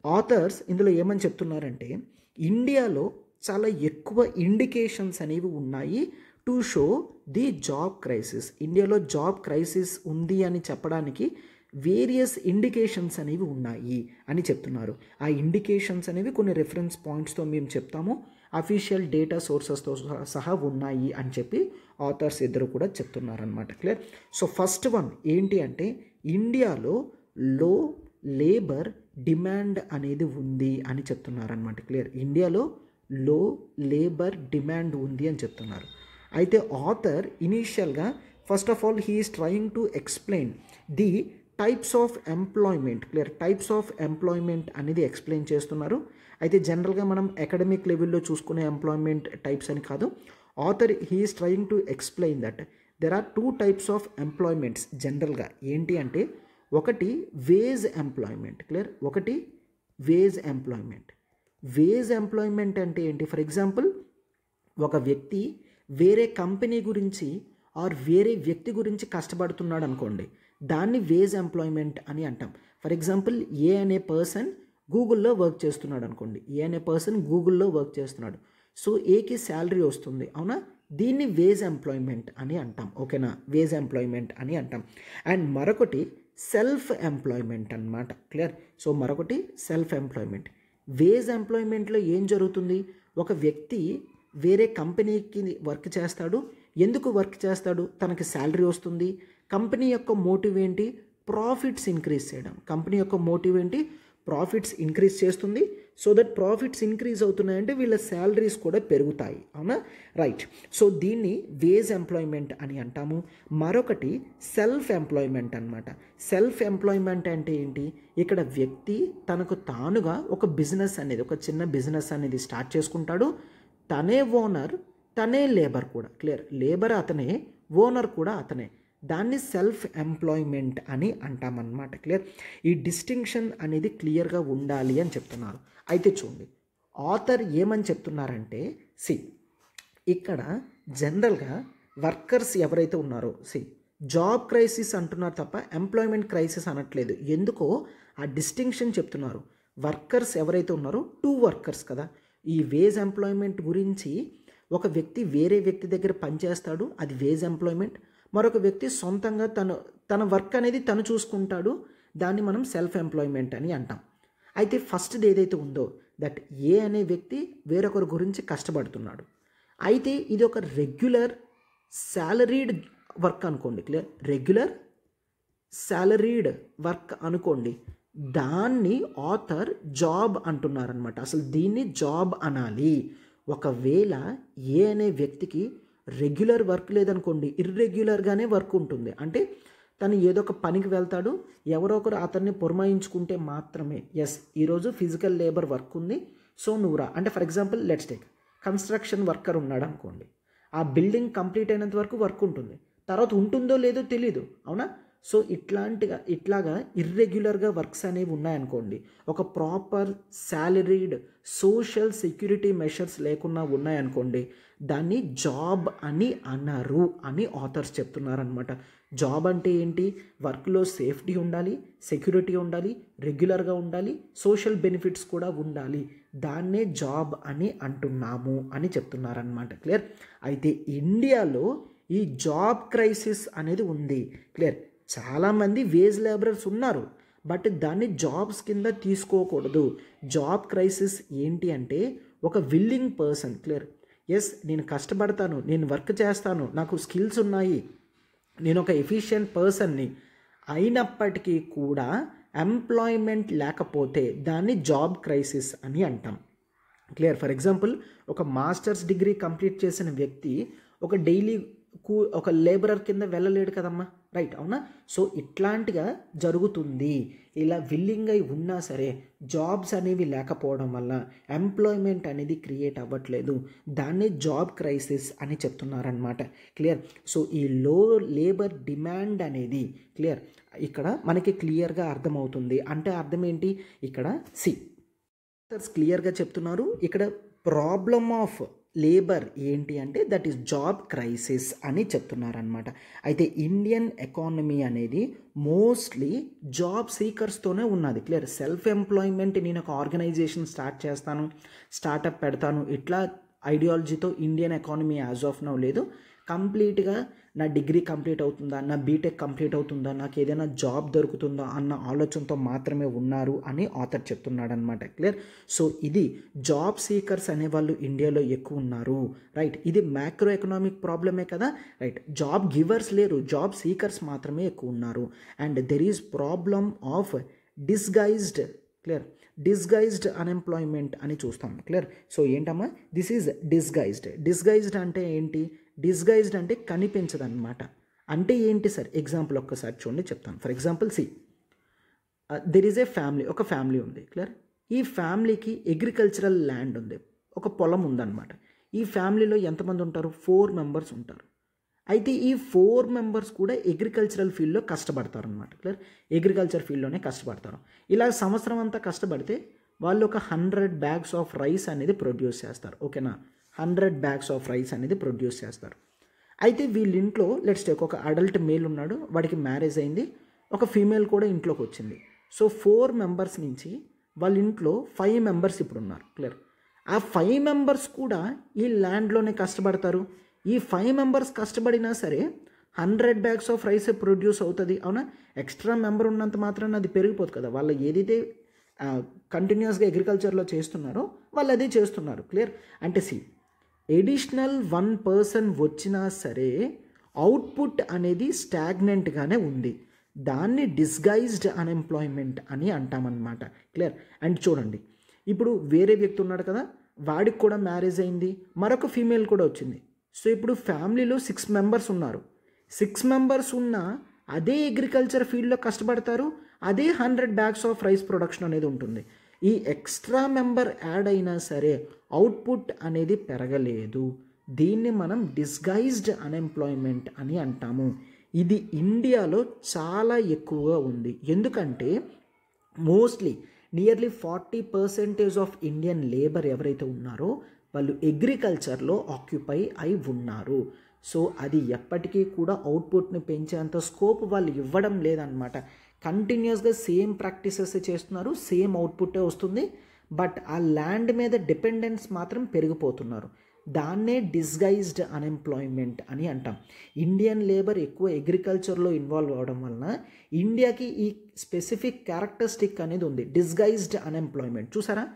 ఆథర్స్ ఇందులో ఏమని చెప్తున్నారంటే ఇండియాలో చాలా ఎక్కువ ఇండికేషన్స్ అనేవి ఉన్నాయి to show the job crisis. ఇండియాలో జాబ్ క్రైసిస్ ఉంది అని చెప్పడానికి వేరియస్ ఇండికేషన్స్ అనేవి ఉన్నాయి అని చెప్తున్నారు. ఆ ఇండికేషన్స్ అనేవి కొన్ని రెఫరెన్స్ పాయింట్స్తో మేము చెప్తాము, అఫీషియల్ డేటా సోర్సెస్తో సహా ఉన్నాయి అని చెప్పి ఆథర్స్ ఇద్దరు కూడా చెప్తున్నారనమాట. క్లియర్? సో ఫస్ట్ వన్ ఏంటి అంటే ఇండియాలో లో లేబర్ డిమాండ్ అనేది ఉంది అని చెప్తున్నారనమాట. క్లియర్? ఇండియాలో లో లేబర్ డిమాండ్ ఉంది అని చెప్తున్నారు. అయితే ఆథర్ ఇనీషియల్గా first of all he is trying to explain the types of employment. Clear? Types of employment అనేది ఎక్స్ప్లెయిన్ చేస్తున్నారు. అయితే జనరల్గా మనం అకాడమిక్ లెవెల్లో చూసుకునే ఎంప్లాయ్మెంట్ టైప్స్ అని కాదు, author he is trying to explain that there are 2 types of employments జనరల్గా. ఏంటి అంటే ఒకటి వేజ్ ఎంప్లాయ్మెంట్. క్లియర్? ఒకటి వేజ్ ఎంప్లాయ్మెంట్. వేజ్ ఎంప్లాయ్మెంట్ అంటే ఏంటి? ఫర్ ఎగ్జాంపుల్ ఒక వ్యక్తి వేరే కంపెనీ గురించి ఆర్ వేరే వ్యక్తి గురించి కష్టపడుతున్నాడు అనుకోండి, దాన్ని వేజ్ ఎంప్లాయ్మెంట్ అని అంటాం. ఫర్ ఎగ్జాంపుల్ ఏ అనే పర్సన్ గూగుల్లో వర్క్ చేస్తున్నాడు అనుకోండి, గూగుల్లో వర్క్ చేస్తున్నాడు, సో ఏకి శాలరీ వస్తుంది, అవునా, దీన్ని వేజ్ ఎంప్లాయ్మెంట్ అని అంటాం. ఓకేనా? వేజ్ ఎంప్లాయ్మెంట్ అని అంటాం. అండ్ మరొకటి సెల్ఫ్ ఎంప్లాయ్మెంట్ అన్నమాట. క్లియర్? సో మరొకటి సెల్ఫ్ ఎంప్లాయ్మెంట్. వేజ్ ఎంప్లాయ్మెంట్లో ఏం జరుగుతుంది? ఒక వ్యక్తి వేరే కంపెనీకి వర్క్ చేస్తాడు. ఎందుకు వర్క్ చేస్తాడు? తనకి శాలరీ వస్తుంది. కంపెనీ యొక్క మోటివ్ ఏంటి? ప్రాఫిట్స్ ఇంక్రీజ్ చేయడం. కంపెనీ యొక్క మోటివ్ ఏంటి? ప్రాఫిట్స్ ఇంక్రీజ్ చేస్తుంది. సో దట్ ప్రాఫిట్స్ ఇంక్రీజ్ అవుతున్నాయంటే వీళ్ళ శాలరీస్ కూడా పెరుగుతాయి, అవునా? రైట్. సో దీన్ని వేజ్ ఎంప్లాయ్మెంట్ అని అంటాము. మరొకటి సెల్ఫ్ ఎంప్లాయ్మెంట్ అనమాట. సెల్ఫ్ ఎంప్లాయ్మెంట్ అంటే ఏంటి? ఇక్కడ వ్యక్తి తనకు తానుగా ఒక బిజినెస్ అనేది, ఒక చిన్న బిజినెస్ అనేది స్టార్ట్ చేసుకుంటాడు. తనే ఓనర్, తనే లేబర్ కూడా. క్లియర్? లేబర్ అతనే, ఓనర్ కూడా అతనే. దాన్ని సెల్ఫ్ ఎంప్లాయ్మెంట్ అని అంటామన్నమాట. క్లియర్? ఈ డిస్టింక్షన్ అనేది క్లియర్గా ఉండాలి అని చెప్తున్నారు. అయితే చూడండి, ఆథర్ ఏమని చెప్తున్నారంటే ఇక్కడ జనరల్గా వర్కర్స్ ఎవరైతే ఉన్నారో జాబ్ క్రైసిస్ అంటున్నారు తప్ప ఎంప్లాయ్మెంట్ క్రైసిస్ అనట్లేదు. ఎందుకో ఆ డిస్టింక్షన్ చెప్తున్నారు. వర్కర్స్ ఎవరైతే ఉన్నారో 2 వర్కర్స్ కదా. ఈ వేజ్ ఎంప్లాయ్మెంట్ గురించి ఒక వ్యక్తి వేరే వ్యక్తి దగ్గర పనిచేస్తాడు, అది వేజ్ ఎంప్లాయ్మెంట్. మరొక వ్యక్తి సొంతంగా తన వర్క్ అనేది తను చూసుకుంటాడు, దాన్ని మనం సెల్ఫ్ ఎంప్లాయ్మెంట్ అని అంటాం. అయితే ఫస్ట్ది ఏదైతే ఉందో దట్ ఏ అనే వ్యక్తి వేరొకరి గురించి కష్టపడుతున్నాడు. అయితే ఇది ఒక రెగ్యులర్ శాలరీడ్ వర్క్ అనుకోండి. క్లియర్? రెగ్యులర్ శాలరీడ్ వర్క్ అనుకోండి. దాన్ని ఆథర్ జాబ్ అంటున్నారనమాట. అసలు దీన్ని జాబ్ అనాలి. ఒకవేళ ఏ అనే వ్యక్తికి రెగ్యులర్ వర్క్ లేదనుకోండి, ఇర్రెగ్యులర్గానే వర్క్ ఉంటుంది. అంటే తను ఏదో ఒక పనికి వెళ్తాడు, ఎవరో ఒకరు అతన్ని పురమాయించుకుంటే మాత్రమే ఎస్ ఈరోజు ఫిజికల్ లేబర్ వర్క్ ఉంది, సో నువ్వు రా అంటే. For example let's take construction worker ఉన్నాడు అనుకోండి, ఆ బిల్డింగ్ కంప్లీట్ అయినంత వరకు వర్క్ ఉంటుంది, తర్వాత ఉంటుందో లేదో తెలీదు, అవునా? సో ఇట్లాగా ఇర్రెగ్యులర్గా వర్క్స్ అనేవి ఉన్నాయనుకోండి, ఒక proper salaried social security measures లేకుండా ఉన్నాయనుకోండి, దాన్ని జాబ్ అని అన్నారు అని ఆథర్స్ చెప్తున్నారనమాట. జాబ్ అంటే ఏంటి? వర్క్లో సేఫ్టీ ఉండాలి, సెక్యూరిటీ ఉండాలి, రెగ్యులర్గా ఉండాలి, సోషల్ బెనిఫిట్స్ కూడా ఉండాలి, దాన్నే జాబ్ అని అంటున్నాము అని చెప్తున్నారనమాట. క్లియర్? అయితే ఇండియాలో ఈ జాబ్ క్రైసిస్ అనేది ఉంది. క్లియర్? చాలామంది వేజ్ లేబరర్స్ ఉన్నారు, బట్ దాన్ని జాబ్స్ కింద తీసుకోకూడదు. జాబ్ క్రైసిస్ ఏంటి అంటే ఒక విల్లింగ్ పర్సన్, క్లియర్, ఎస్ నేను కష్టపడతాను, నేను వర్క్ చేస్తాను, నాకు స్కిల్స్ ఉన్నాయి, నేను ఒక ఎఫిషియెంట్ పర్సన్ని, అయినప్పటికీ కూడా ఎంప్లాయ్మెంట్ లేకపోతే దాన్ని జాబ్ క్రైసిస్ అని అంటాం. క్లియర్? ఫర్ ఎగ్జాంపుల్, ఒక మాస్టర్స్ డిగ్రీ కంప్లీట్ చేసిన వ్యక్తి ఒక ఒక లేబరర్ కింద వెళ్ళలేడు కదమ్మా, రైట్? అవునా? సో ఇట్లాంటిగా జరుగుతుంది. ఇలా విల్లింగ్ అయి ఉన్నా సరే జాబ్స్ అనేవి లేకపోవడం వల్ల ఎంప్లాయ్మెంట్ అనేది క్రియేట్ అవ్వట్లేదు, దాన్నే జాబ్ క్రైసిస్ అని చెప్తున్నారనమాట. క్లియర్? సో ఈ లో లేబర్ డిమాండ్ అనేది, క్లియర్, ఇక్కడ మనకి క్లియర్గా అర్థమవుతుంది. అంటే అర్థం ఏంటి? ఇక్కడ క్లియర్గా చెప్తున్నారు, ఇక్కడ ప్రాబ్లమ్ ఆఫ్ లేబర్ ఏంటి అంటే దట్ ఈస్ జాబ్ క్రైసిస్ అని చెప్తున్నారనమాట. అయితే ఇండియన్ ఎకానమీ అనేది మోస్ట్లీ జాబ్ సీకర్స్తోనే ఉన్నది. క్లియర్? సెల్ఫ్ ఎంప్లాయ్మెంట్, నేను ఒక ఆర్గనైజేషన్ స్టార్ట్ చేస్తాను, స్టార్టప్ పెడతాను, ఇట్లా ఐడియాలజీతో Indian economy as of now లేదు. కంప్లీట్గా నా డిగ్రీ కంప్లీట్ అవుతుందా, నా బీటెక్ కంప్లీట్ అవుతుందా, నాకు ఏదైనా జాబ్ దొరుకుతుందా అన్న ఆలోచనతో మాత్రమే ఉన్నారు అని ఆథర్ చెప్తున్నాడు అనమాట. క్లియర్? సో ఇది జాబ్ సీకర్స్ అనేవాళ్ళు ఇండియాలో ఎక్కువ ఉన్నారు, రైట్? ఇది మ్యాక్రో ఎకనామిక్ ప్రాబ్లమే కదా, రైట్? జాబ్ గివర్స్ లేరు, జాబ్ సీకర్స్ మాత్రమే ఎక్కువ ఉన్నారు. And there is problem of disguised, clear, disguised unemployment అని చూస్తాం. క్లియర్? సో ఏంటమ్మా, దిస్ ఈజ్ డిస్గైజ్డ్ అంటే ఏంటి? డిస్గైజ్డ్ అంటే కనిపించదన్నమాట. అంటే ఏంటి సార్? ఎగ్జాంపుల్ ఒక్కసారి చూడండి, చెప్తాను. For example, there is a family, ఒక ఫ్యామిలీ ఉంది. క్లియర్? ఈ ఫ్యామిలీకి అగ్రికల్చరల్ ల్యాండ్ ఉంది, ఒక పొలం ఉందన్నమాట. ఈ ఫ్యామిలీలో ఎంతమంది ఉంటారు? 4 మెంబర్స్ ఉంటారు. అయితే ఈ 4 మెంబర్స్ కూడా అగ్రికల్చరల్ ఫీల్డ్లో కష్టపడతారు అనమాట. క్లియర్? అగ్రికల్చర్ ఫీల్డ్లోనే కష్టపడతారు. ఇలా సంవత్సరం అంతా కష్టపడితే వాళ్ళు ఒక 100 bags ఆఫ్ రైస్ అనేది ప్రొడ్యూస్ చేస్తారు. ఓకేనా? 100 bags ఆఫ్ రైస్ అనేది ప్రొడ్యూస్ చేస్తారు. అయితే వీళ్ళ ఇంట్లో లెట్స్ టేక్ ఒక అడల్ట్ మేల్ ఉన్నాడు, వాడికి మ్యారేజ్ అయింది, ఒక ఫీమేల్ కూడా ఇంట్లోకి వచ్చింది. సో 4 మెంబర్స్ నుంచి వాళ్ళ ఇంట్లో 5 మెంబర్స్ ఇప్పుడు ఉన్నారు. క్లియర్? ఆ 5 మెంబర్స్ కూడా ఈ ల్యాండ్లోనే కష్టపడతారు. ఈ 5 మెంబర్స్ కష్టపడినా సరే 100 bags ఆఫ్ రైస్ ప్రొడ్యూస్ అవుతుంది. అవునా? ఎక్స్ట్రా మెంబర్ ఉన్నంత మాత్రాన అది పెరిగిపోతుంది కదా. వాళ్ళు ఏదైతే కంటిన్యూస్గా అగ్రికల్చర్లో చేస్తున్నారో వాళ్ళు అదే చేస్తున్నారు. క్లియర్? అంటే ఎడిషనల్ 1 person వచ్చినా సరే అవుట్పుట్ అనేది స్టాగ్నెంట్గానే ఉంది. దాన్ని డిస్గైజ్డ్ అన్ఎంప్లాయ్మెంట్ అని అంటామన్నమాట. క్లియర్? అండ్ చూడండి, ఇప్పుడు వేరే వ్యక్తి ఉన్నాడు కదా, వాడికి కూడా మ్యారేజ్ అయింది, మరొక ఫీమేల్ కూడా వచ్చింది. సో ఇప్పుడు ఫ్యామిలీలో 6 మెంబర్స్ ఉన్నారు. 6 మెంబర్స్ ఉన్నా అదే అగ్రికల్చర్ ఫీల్డ్లో కష్టపడతారు, అదే 100 bags ఆఫ్ రైస్ ప్రొడక్షన్ అనేది ఉంటుంది. ఈ ఎక్స్ట్రా మెంబర్ యాడ్ అయినా సరే అవుట్పుట్ అనేది పెరగలేదు. దీన్ని మనం డిస్గైజ్డ్ అన్ఎంప్లాయ్మెంట్ అని అంటాము. ఇది ఇండియాలో చాలా ఎక్కువగా ఉంది. ఎందుకంటే mostly nearly 40% of Indian labour ఎవరైతే ఉన్నారో వాళ్ళు అగ్రికల్చర్లో ఆక్యుపై అయి ఉన్నారు. సో అది ఎప్పటికీ కూడా అవుట్పుట్ని పెంచేంత స్కోప్ వాళ్ళు ఇవ్వడం లేదన్నమాట. కంటిన్యూస్గా సేమ్ ప్రాక్టీసెస్ చేస్తున్నారు, సేమ్ అవుట్పుట్టే వస్తుంది, బట్ ఆ ల్యాండ్ మీద డిపెండెన్స్ మాత్రం పెరిగిపోతున్నారు. దాన్నే డిస్గైజ్డ్ అన్ఎంప్లాయ్మెంట్ అని అంటాం. ఇండియన్ లేబర్ ఎక్కువ అగ్రికల్చర్లో ఇన్వాల్వ్ అవ్వడం వలన ఇండియాకి ఈ స్పెసిఫిక్ క్యారెక్టరిస్టిక్ అనేది ఉంది, డిస్గైజ్డ్ అన్ఎంప్లాయ్మెంట్. చూసారా?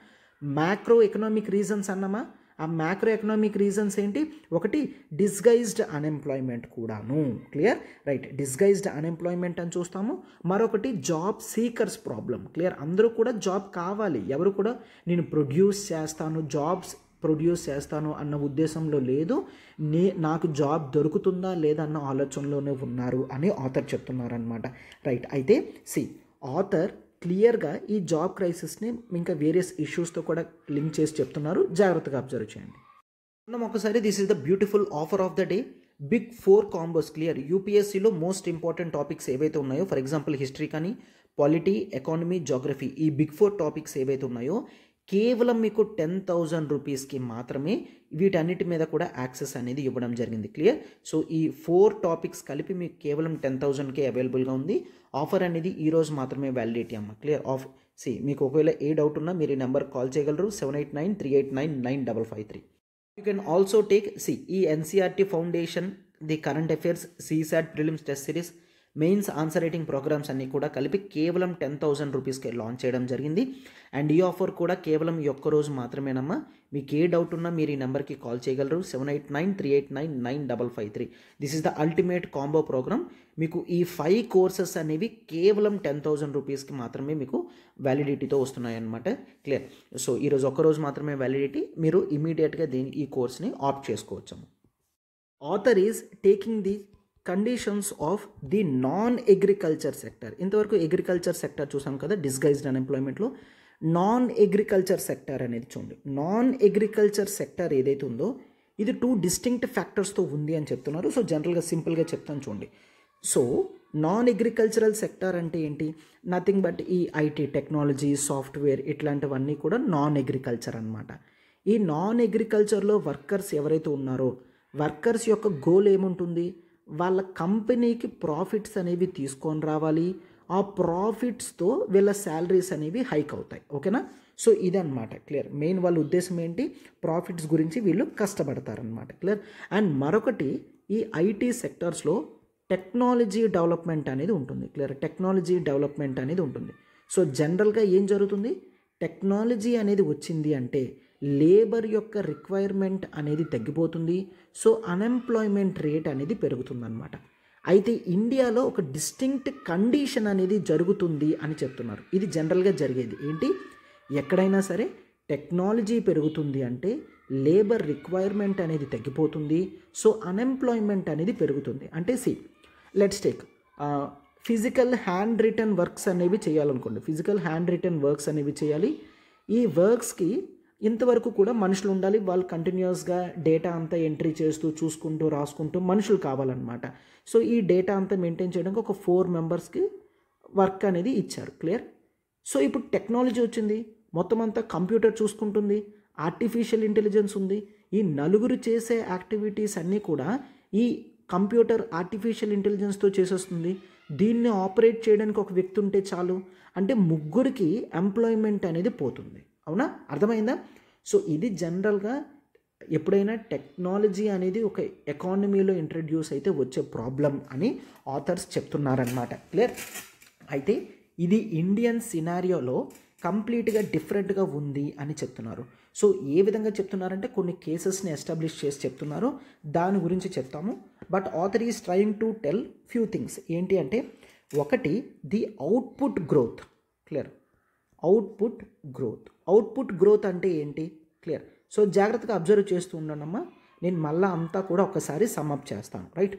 మ్యాక్రో ఎకనామిక్ రీజన్స్ అన్నామా, ఆ మ్యాక్రో ఎకనామిక్ రీజన్స్ ఏంటి? ఒకటి డిస్గైజ్డ్ అన్ఎంప్లాయ్మెంట్ కూడాను. క్లియర్? రైట్, డిస్గైజ్డ్ అన్ఎంప్లాయ్మెంట్ అని చూస్తాము. మరొకటి జాబ్ సీకర్స్ ప్రాబ్లం. క్లియర్? అందరూ కూడా జాబ్ కావాలి, ఎవరు కూడా నేను ప్రొడ్యూస్ చేస్తాను అన్న ఉద్దేశంలో లేదు, నాకు జాబ్ దొరుకుతుందా లేదా అన్న ఆలోచనలోనే ఉన్నారు అని ఆథర్ చెప్తున్నారనమాట. రైట్, అయితే ఆథర్ క్లియర్గా ఈ జాబ్ క్రైసిస్ని ఇంకా వేరియస్ ఇష్యూస్తో కూడా లింక్ చేసి చెప్తున్నారు. జాగ్రత్తగా అబ్జర్వ్ చేయండి. మనం ఒకసారి this is the beautiful offer of the day. Big 4 combos. Clear. యూపీఎస్సీలో మోస్ట్ ఇంపార్టెంట్ టాపిక్స్ ఏవైతే ఉన్నాయో, ఫర్ ఎగ్జాంపుల్ హిస్టరీ కానీ, పాలిటీ, ఎకానమీ, జాగ్రఫీ, ఈ బిగ్ 4 టాపిక్స్ ఏవైతే ఉన్నాయో కేవలం మీకు 10,000 రూపీస్కి మాత్రమే వీటన్నిటి మీద కూడా యాక్సెస్ అనేది ఇవ్వడం జరిగింది. క్లియర్. సో ఈ 4 టాపిక్స్ కలిపి మీకు కేవలం 10,000కే అవైలబుల్గా ఉంది. ఆఫర్ అనేది ఈరోజు మాత్రమే వ్యాలిడిటీ అమ్మ. క్లియర్. మీకు ఒకవేళ ఏ డౌట్ ఉన్నా మీరు ఈ నెంబర్ కాల్ చేయగలరు, 7893899553. You can also take ఈ NCERT foundation, the current affairs, CSAT prelims test series, mains answer writing programmes అన్నీ కూడా కలిపి కేవలం 10,000 రూపీస్కి లాంచ్ చేయడం జరిగింది. అండ్ ఈ ఆఫర్ కూడా కేవలం ఈ ఒక్క రోజు మాత్రమేనమ్మా. మీకు ఏ డౌట్ ఉన్నా మీరు ఈ నెంబర్కి కాల్ చేయగలరు, 7893899553. This is the ultimate combo programme. మీకు ఈ 5 కోర్సెస్ అనేవి కేవలం 10,000 రూపీస్కి మాత్రమే మీకు వ్యాలిడిటీతో వస్తున్నాయి అన్నమాట. క్లియర్. సో ఈరోజు ఒక్కరోజు మాత్రమే వ్యాలిడిటీ. మీరు ఇమీడియట్గా ఈ కోర్స్ని ఆప్ట్ చేసుకోవచ్చు. Author is taking the conditions of the non agriculture sector. ఇంతవరకు అగ్రికల్చర్ సెక్టర్ చూసాం కదా, డిస్గైజ్డ్ అన్ఎంప్లాయ్మెంట్లో. నాన్ అగ్రికల్చర్ సెక్టర్ అనేది చూడండి. నాన్ అగ్రికల్చర్ సెక్టర్ ఏదైతే ఉందో ఇది 2 డిస్టింక్ట్ ఫ్యాక్టర్స్తో ఉంది అని చెప్తున్నారు. సో జనరల్గా సింపుల్గా చెప్తాను చూడండి. సో నాన్ అగ్రికల్చరల్ సెక్టర్ అంటే ఏంటి? నథింగ్ బట్ ఈ ఐటీ, టెక్నాలజీ, సాఫ్ట్వేర్ ఇట్లాంటివన్నీ కూడా నాన్ అగ్రికల్చర్ అనమాట. ఈ నాన్ అగ్రికల్చర్లో వర్కర్స్ ఎవరైతే ఉన్నారో వర్కర్స్ యొక్క గోల్ ఏముంటుంది? వాళ్ళ కంపెనీకి ప్రాఫిట్స్ అనేవి తీసుకొని రావాలి. ఆ ప్రాఫిట్స్తో వీళ్ళ శాలరీస్ అనేవి హైక్ అవుతాయి. ఓకేనా? సో ఇదన్నమాట. క్లియర్. మెయిన్ వాళ్ళ ఉద్దేశం ఏంటి? ప్రాఫిట్స్ గురించి వీళ్ళు కష్టపడతారనమాట. క్లియర్. అండ్ మరొకటి, ఈ ఐటీ సెక్టర్స్లో టెక్నాలజీ డెవలప్మెంట్ అనేది ఉంటుంది. క్లియర్. టెక్నాలజీ డెవలప్మెంట్ అనేది ఉంటుంది. సో జనరల్గా ఏం జరుగుతుంది? టెక్నాలజీ అనేది వచ్చింది అంటే లేబర్ యొక్క రిక్వైర్మెంట్ అనేది తగ్గిపోతుంది. సో అన్ఎంప్లాయ్మెంట్ రేట్ అనేది పెరుగుతుందన్నమాట. అయితే ఇండియాలో ఒక డిస్టింక్ట్ కండిషన్ అనేది జరుగుతుంది అని చెప్తున్నారు. ఇది జనరల్గా జరిగేది ఏంటి? ఎక్కడైనా సరే టెక్నాలజీ పెరుగుతుంది అంటే లేబర్ రిక్వైర్మెంట్ అనేది తగ్గిపోతుంది. సో అన్ఎంప్లాయ్మెంట్ అనేది పెరుగుతుంది. అంటే let's take physical hand written works అనేవి చేయాలనుకోండి. ఫిజికల్ హ్యాండ్ రిటన్ వర్క్స్ అనేవి చేయాలి. ఈ వర్క్స్కి ఇంతవరకు కూడా మనుషులు ఉండాలి. వాళ్ళు కంటిన్యూస్గా డేటా అంతా ఎంట్రీ చేస్తూ, చూసుకుంటూ, రాసుకుంటూ మనుషులు కావాలన్నమాట. సో ఈ డేటా అంతా మెయింటైన్ చేయడానికి ఒక 4 మెంబర్స్కి వర్క్ అనేది ఇచ్చారు. క్లియర్. సో ఇప్పుడు టెక్నాలజీ వచ్చింది, మొత్తం అంతా కంప్యూటర్ చూసుకుంటుంది, ఆర్టిఫిషియల్ ఇంటెలిజెన్స్ ఉంది. ఈ నలుగురు చేసే యాక్టివిటీస్ అన్నీ కూడా ఈ కంప్యూటర్ ఆర్టిఫిషియల్ ఇంటెలిజెన్స్తో చేసేస్తుంది. దీన్ని ఆపరేట్ చేయడానికి ఒక వ్యక్తి ఉంటే చాలు. అంటే ముగ్గురికి ఎంప్లాయ్మెంట్ అనేది పోతుంది. అవునా? అర్థమైందా? సో ఇది జనరల్గా ఎప్పుడైనా టెక్నాలజీ అనేది ఒక ఎకానమీలో ఇంట్రడ్యూస్ అయితే వచ్చే ప్రాబ్లం అని ఆథర్స్ చెప్తున్నారనమాట. క్లియర్. అయితే ఇది ఇండియన్ సినారియోలో కంప్లీట్గా డిఫరెంట్గా ఉంది అని చెప్తున్నారు. సో ఏ విధంగా చెప్తున్నారంటే కొన్ని కేసెస్ని ఎస్టాబ్లిష్ చేసి చెప్తున్నారు. దాని గురించి చెప్తాము. But author is trying to tell few things. ఏంటి అంటే, ఒకటి the output growth. Clear. Output growth అంటే ఏంటి? క్లియర్. సో జాగ్రత్తగా అబ్జర్వ్ చేస్తూ ఉండనమ్మా. నేను మళ్ళీ అంతా కూడా ఒకసారి సమ్అప్ చేస్తాను. రైట్.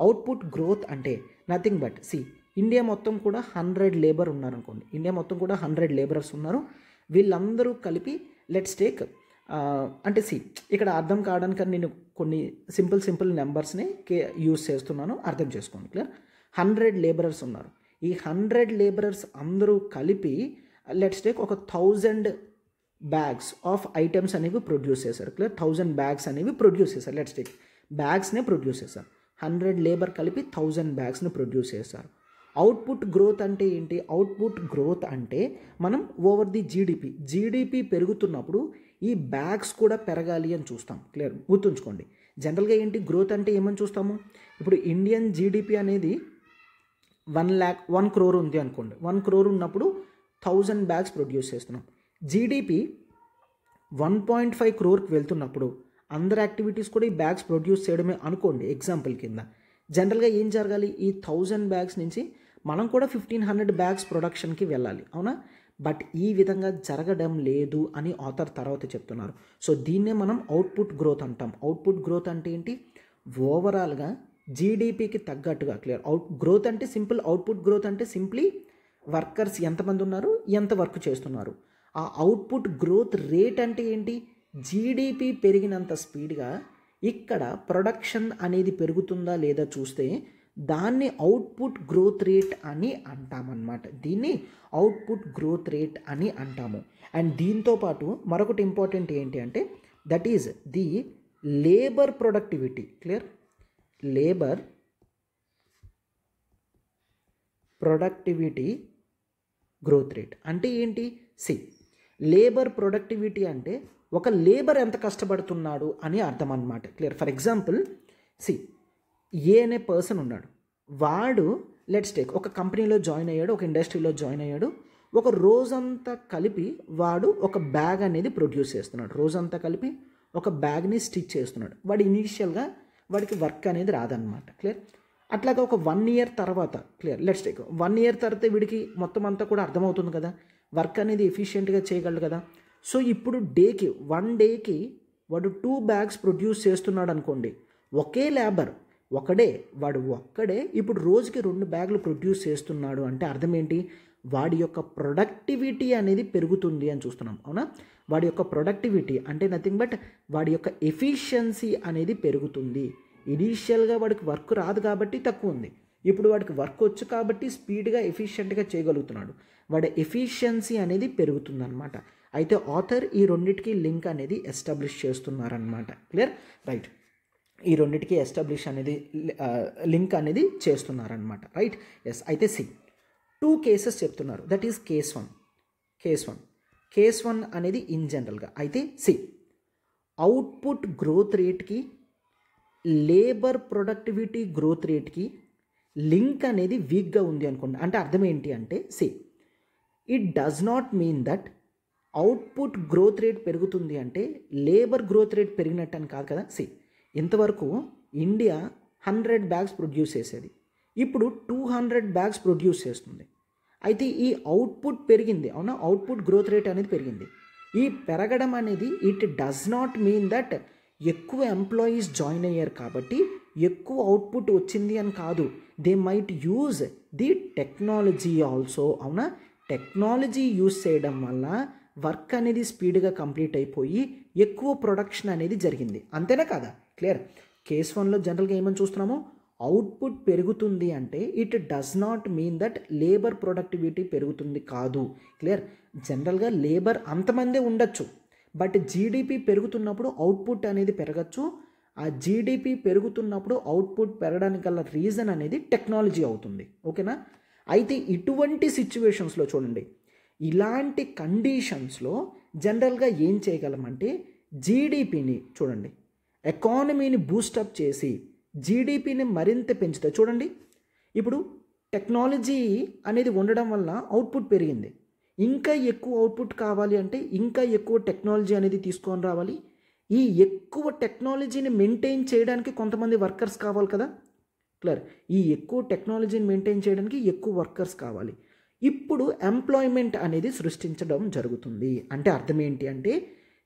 అవుట్పుట్ గ్రోత్ అంటే నథింగ్ బట్ ఇండియా మొత్తం కూడా 100 లేబర్ ఉన్నారనుకోండి. ఇండియా మొత్తం కూడా 100 లేబరర్స్ ఉన్నారు. వీళ్ళందరూ కలిపి లెట్స్ టేక్ అంటే ఇక్కడ అర్థం కావడానికి నేను కొన్ని సింపుల్ నెంబర్స్ని యూజ్ చేస్తున్నాను, అర్థం చేసుకోండి. క్లియర్. 100 లేబరర్స్ ఉన్నారు. ఈ 100 లేబరర్స్ అందరూ కలిపి లెట్స్ టేక్ ఒక 1000 బ్యాగ్స్ ఆఫ్ ఐటమ్స్ అనేవి ప్రొడ్యూస్ చేశారు. క్లియర్. 1000 బ్యాగ్స్ అనేవి ప్రొడ్యూస్ చేశారు. లెట్స్ టేక్ బ్యాగ్స్నే ప్రొడ్యూస్ చేశారు. 100 లేబర్ కలిపి 1000 బ్యాగ్స్ని ప్రొడ్యూస్ చేశారు. అవుట్పుట్ గ్రోత్ అంటే ఏంటి? అవుట్పుట్ గ్రోత్ అంటే మనం ఓవర్ ది జీడిపి పెరుగుతున్నప్పుడు ఈ బ్యాగ్స్ కూడా పెరగాలి అని చూస్తాం. క్లియర్. గుర్తుంచుకోండి. జనరల్గా ఏంటి గ్రోత్ అంటే ఏమని చూస్తాము? ఇప్పుడు ఇండియన్ జీడిపి అనేది 1 crore ఉంది అనుకోండి. 1 crore ఉన్నప్పుడు 1000 బ్యాగ్స్ ప్రొడ్యూస్ చేస్తున్నాం. జీడిపి 1.5 crore వెళ్తున్నప్పుడు అందరు యాక్టివిటీస్ కూడా ఈ బ్యాగ్స్ ప్రొడ్యూస్ చేయడమే అనుకోండి ఎగ్జాంపుల్ కింద. జనరల్గా ఏం జరగాలి? ఈ 1000 బ్యాగ్స్ నుంచి మనం కూడా 1500 బ్యాగ్స్ ప్రొడక్షన్కి వెళ్ళాలి. అవునా? బట్ ఈ విధంగా జరగడం లేదు అని ఆథర్ తర్వాత చెప్తున్నారు. సో దీన్నే మనం అవుట్పుట్ గ్రోత్ అంటాం. అవుట్పుట్ గ్రోత్ అంటే ఏంటి? ఓవరాల్గా జీడిపికి తగ్గట్టుగా. క్లియర్. గ్రోత్ అంటే సింపుల్. అవుట్పుట్ గ్రోత్ అంటే సింప్లీ వర్కర్స్ ఎంతమంది ఉన్నారు, ఎంత వర్క్ చేస్తున్నారు. ఆ అవుట్పుట్ గ్రోత్ రేట్ అంటే ఏంటి? జీడిపి పెరిగినంత స్పీడ్గా ఇక్కడ ప్రొడక్షన్ అనేది పెరుగుతుందా లేదా చూస్తే దాన్ని అవుట్పుట్ గ్రోత్ రేట్ అని అంటామన్నమాట. దీన్ని అవుట్పుట్ గ్రోత్ రేట్ అని అంటాము. అండ్ దీంతోపాటు మరొకటి ఇంపార్టెంట్ ఏంటి అంటే that is the labour productivity. Clear? Labour productivity growth rate అంటే ఏంటి? లేబర్ ప్రొడక్టివిటీ అంటే ఒక లేబర్ ఎంత కష్టపడుతున్నాడు అని అర్థం అన్నమాట. క్లియర్? ఫర్ ఎగ్జాంపుల్ ఏ అనే పర్సన్ ఉన్నాడు, వాడు లెట్స్ టేక్ ఒక కంపెనీలో జాయిన్ అయ్యాడు, ఒక ఇండస్ట్రీలో జాయిన్ అయ్యాడు. ఒక రోజంతా కలిపి వాడు ఒక బ్యాగ్ అనేది ప్రొడ్యూస్ చేస్తున్నాడు. రోజంతా కలిపి ఒక బ్యాగ్ని స్టిచ్ చేస్తున్నాడు. వాడు ఇనీషియల్గా వాడికి వర్క్ అనేది రాదనమాట. క్లియర్? అట్లాగా ఒక 1 year తర్వాత, క్లియర్, లెట్స్ టేక్ 1 year తర్వాత వీడికి మొత్తం అంతా కూడా అర్థమవుతుంది కదా, వర్క్ అనేది ఎఫిషియెంట్గా చేయగలడు కదా. సో ఇప్పుడు వన్ డేకి వాడు 2 bags ప్రొడ్యూస్ చేస్తున్నాడు అనుకోండి. ఒకే లేబర్ వాడు ఒక్కడే ఇప్పుడు రోజుకి 2 bags ప్రొడ్యూస్ చేస్తున్నాడు అంటే అర్థం ఏంటి? వాడి యొక్క ప్రొడక్టివిటీ అనేది పెరుగుతుంది అని చూస్తున్నాం. అవునా? వాడి యొక్క ప్రొడక్టివిటీ అంటే నథింగ్ బట్ వాడి యొక్క ఎఫిషియన్సీ అనేది పెరుగుతుంది. ఇనీషియల్గా వాడికి వర్క్ రాదు కాబట్టి తక్కువ ఉంది, ఇప్పుడు వాడికి వర్క్ వచ్చు కాబట్టి స్పీడ్గా ఎఫిషియెంట్గా చేయగలుగుతున్నాడు. వాడి ఎఫిషియన్సీ అనేది పెరుగుతుందన్నమాట. అయితే ఆథర్ ఈ రెండింటికి లింక్ అనేది ఎస్టాబ్లిష్ చేస్తున్నారనమాట. క్లియర్? రైట్. ఈ రెండింటికి ఎస్టాబ్లిష్ అనేది లింక్ అనేది చేస్తున్నారనమాట. రైట్? ఎస్. అయితే 2 cases చెప్తున్నారు. దట్ ఈస్ కేస్ వన్ అనేది ఇన్ జనరల్గా. అయితే అవుట్పుట్ గ్రోత్ రేట్కి లేబర్ ప్రొడక్టివిటీ గ్రోత్ రేట్కి లింక్ అనేది వీక్గా ఉంది అనుకోండి. అంటే అర్థం ఏంటి అంటే it does not mean that output growth rate పెరుగుతుంది అంటే లేబర్ గ్రోత్ రేట్ పెరిగినట్టు అని కాదు కదా. ఇంతవరకు ఇండియా 100 bags ప్రొడ్యూస్ చేసేది, ఇప్పుడు 200 bags ప్రొడ్యూస్ చేస్తుంది. అయితే ఈ అవుట్పుట్ పెరిగింది. అవునా? అవుట్పుట్ గ్రోత్ రేట్ అనేది పెరిగింది. ఈ పెరగడం అనేది it does not mean that ఎక్కువ ఎంప్లాయీస్ జాయిన్ అయ్యారు కాబట్టి ఎక్కువ అవుట్పుట్ వచ్చింది అని కాదు. They might use the technology also. అవునా? టెక్నాలజీ యూజ్ చేయడం వల్ల వర్క్ అనేది స్పీడ్గా కంప్లీట్ అయిపోయి ఎక్కువ ప్రొడక్షన్ అనేది జరిగింది. అంతేనా కాదా? క్లియర్? కేస్ 1లో జనరల్గా ఏమని చూస్తున్నాము? అవుట్పుట్ పెరుగుతుంది అంటే it does not mean that labour productivity పెరుగుతుంది కాదు. క్లియర్? జనరల్గా లేబర్ అంతమందే ఉండొచ్చు, బట్ జీడిపి పెరుగుతున్నప్పుడు అవుట్పుట్ అనేది పెరగచ్చు. ఆ జీడిపి పెరుగుతున్నప్పుడు అవుట్పుట్ పెరగడానికి గల రీజన్ అనేది టెక్నాలజీ అవుతుంది. ఓకేనా? అయితే ఇటువంటి సిచ్యువేషన్స్లో చూడండి, ఇలాంటి కండిషన్స్లో జనరల్గా ఏం చేయగలమంటే జీడిపిని చూడండి, ఎకానమీని బూస్టప్ చేసి జీడిపిని మరింత పెంచుతాయి. చూడండి, ఇప్పుడు టెక్నాలజీ అనేది ఉండడం వల్ల అవుట్పుట్ పెరిగింది. ఇంకా ఎక్కువ అవుట్పుట్ కావాలి అంటే ఇంకా ఎక్కువ టెక్నాలజీ అనేది తీసుకొని రావాలి. ఈ ఎక్కువ టెక్నాలజీని మెయింటైన్ చేయడానికి కొంతమంది వర్కర్స్ కావాలి కదా. క్లియర్? ఈ ఎక్కువ టెక్నాలజీని మెయింటైన్ చేయడానికి ఎక్కువ వర్కర్స్ కావాలి. ఇప్పుడు ఎంప్లాయ్మెంట్ అనేది సృష్టించడం జరుగుతుంది. అంటే అర్థం ఏంటి అంటే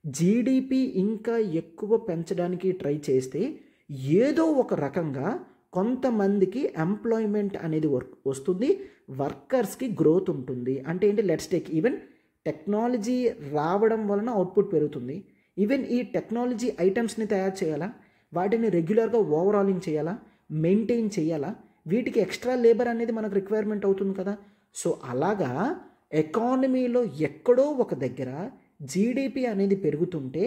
జీడిపి ఇంకా ఎక్కువ పెంచడానికి ట్రై చేస్తే ఏదో ఒక రకంగా కొంతమందికి ఎంప్లాయ్మెంట్ అనేది వస్తుంది, వర్కర్స్కి గ్రోత్ ఉంటుంది. అంటే ఏంటి? లెట్స్ టేక్ ఈవెన్ టెక్నాలజీ రావడం వలన అవుట్పుట్ పెరుగుతుంది. ఈవెన్ ఈ టెక్నాలజీ ఐటమ్స్ని తయారు చేయాలా, వాటిని రెగ్యులర్గా ఓవరాలింగ్ చేయాలా, మెయింటైన్ చేయాలా, వీటికి ఎక్స్ట్రా లేబర్ అనేది మనకు రిక్వైర్మెంట్ అవుతుంది కదా. సో అలాగా ఎకానమీలో ఎక్కడో ఒక దగ్గర జీడిపి అనేది పెరుగుతుంటే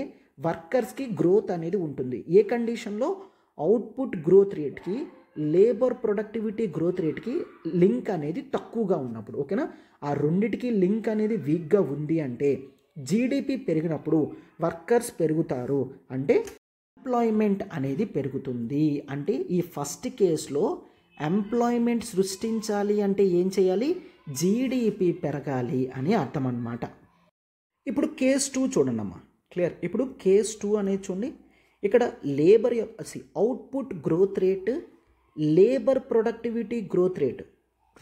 వర్కర్స్కి గ్రోత్ అనేది ఉంటుంది. ఏ కండిషన్లో? అవుట్పుట్ గ్రోత్ రేట్కి లేబర్ ప్రొడక్టివిటీ గ్రోత్ రేట్కి లింక్ అనేది తక్కువగా ఉన్నప్పుడు. ఓకేనా? ఆ రెండిటికి లింక్ అనేది వీక్గా ఉంది అంటే జీడిపి పెరిగినప్పుడు వర్కర్స్ పెరుగుతారు అంటే ఎంప్లాయ్మెంట్ అనేది పెరుగుతుంది. అంటే ఈ ఫస్ట్ కేసులో ఎంప్లాయ్మెంట్ సృష్టించాలి అంటే ఏం చేయాలి? జీడిపి పెరగాలి అని అర్థం అన్నమాట. ఇప్పుడు కేస్ 2 చూడండి అమ్మా. క్లియర్? ఇప్పుడు కేస్ 2 అనేది చూడండి, ఇక్కడ labour output growth rate, labour productivity growth rate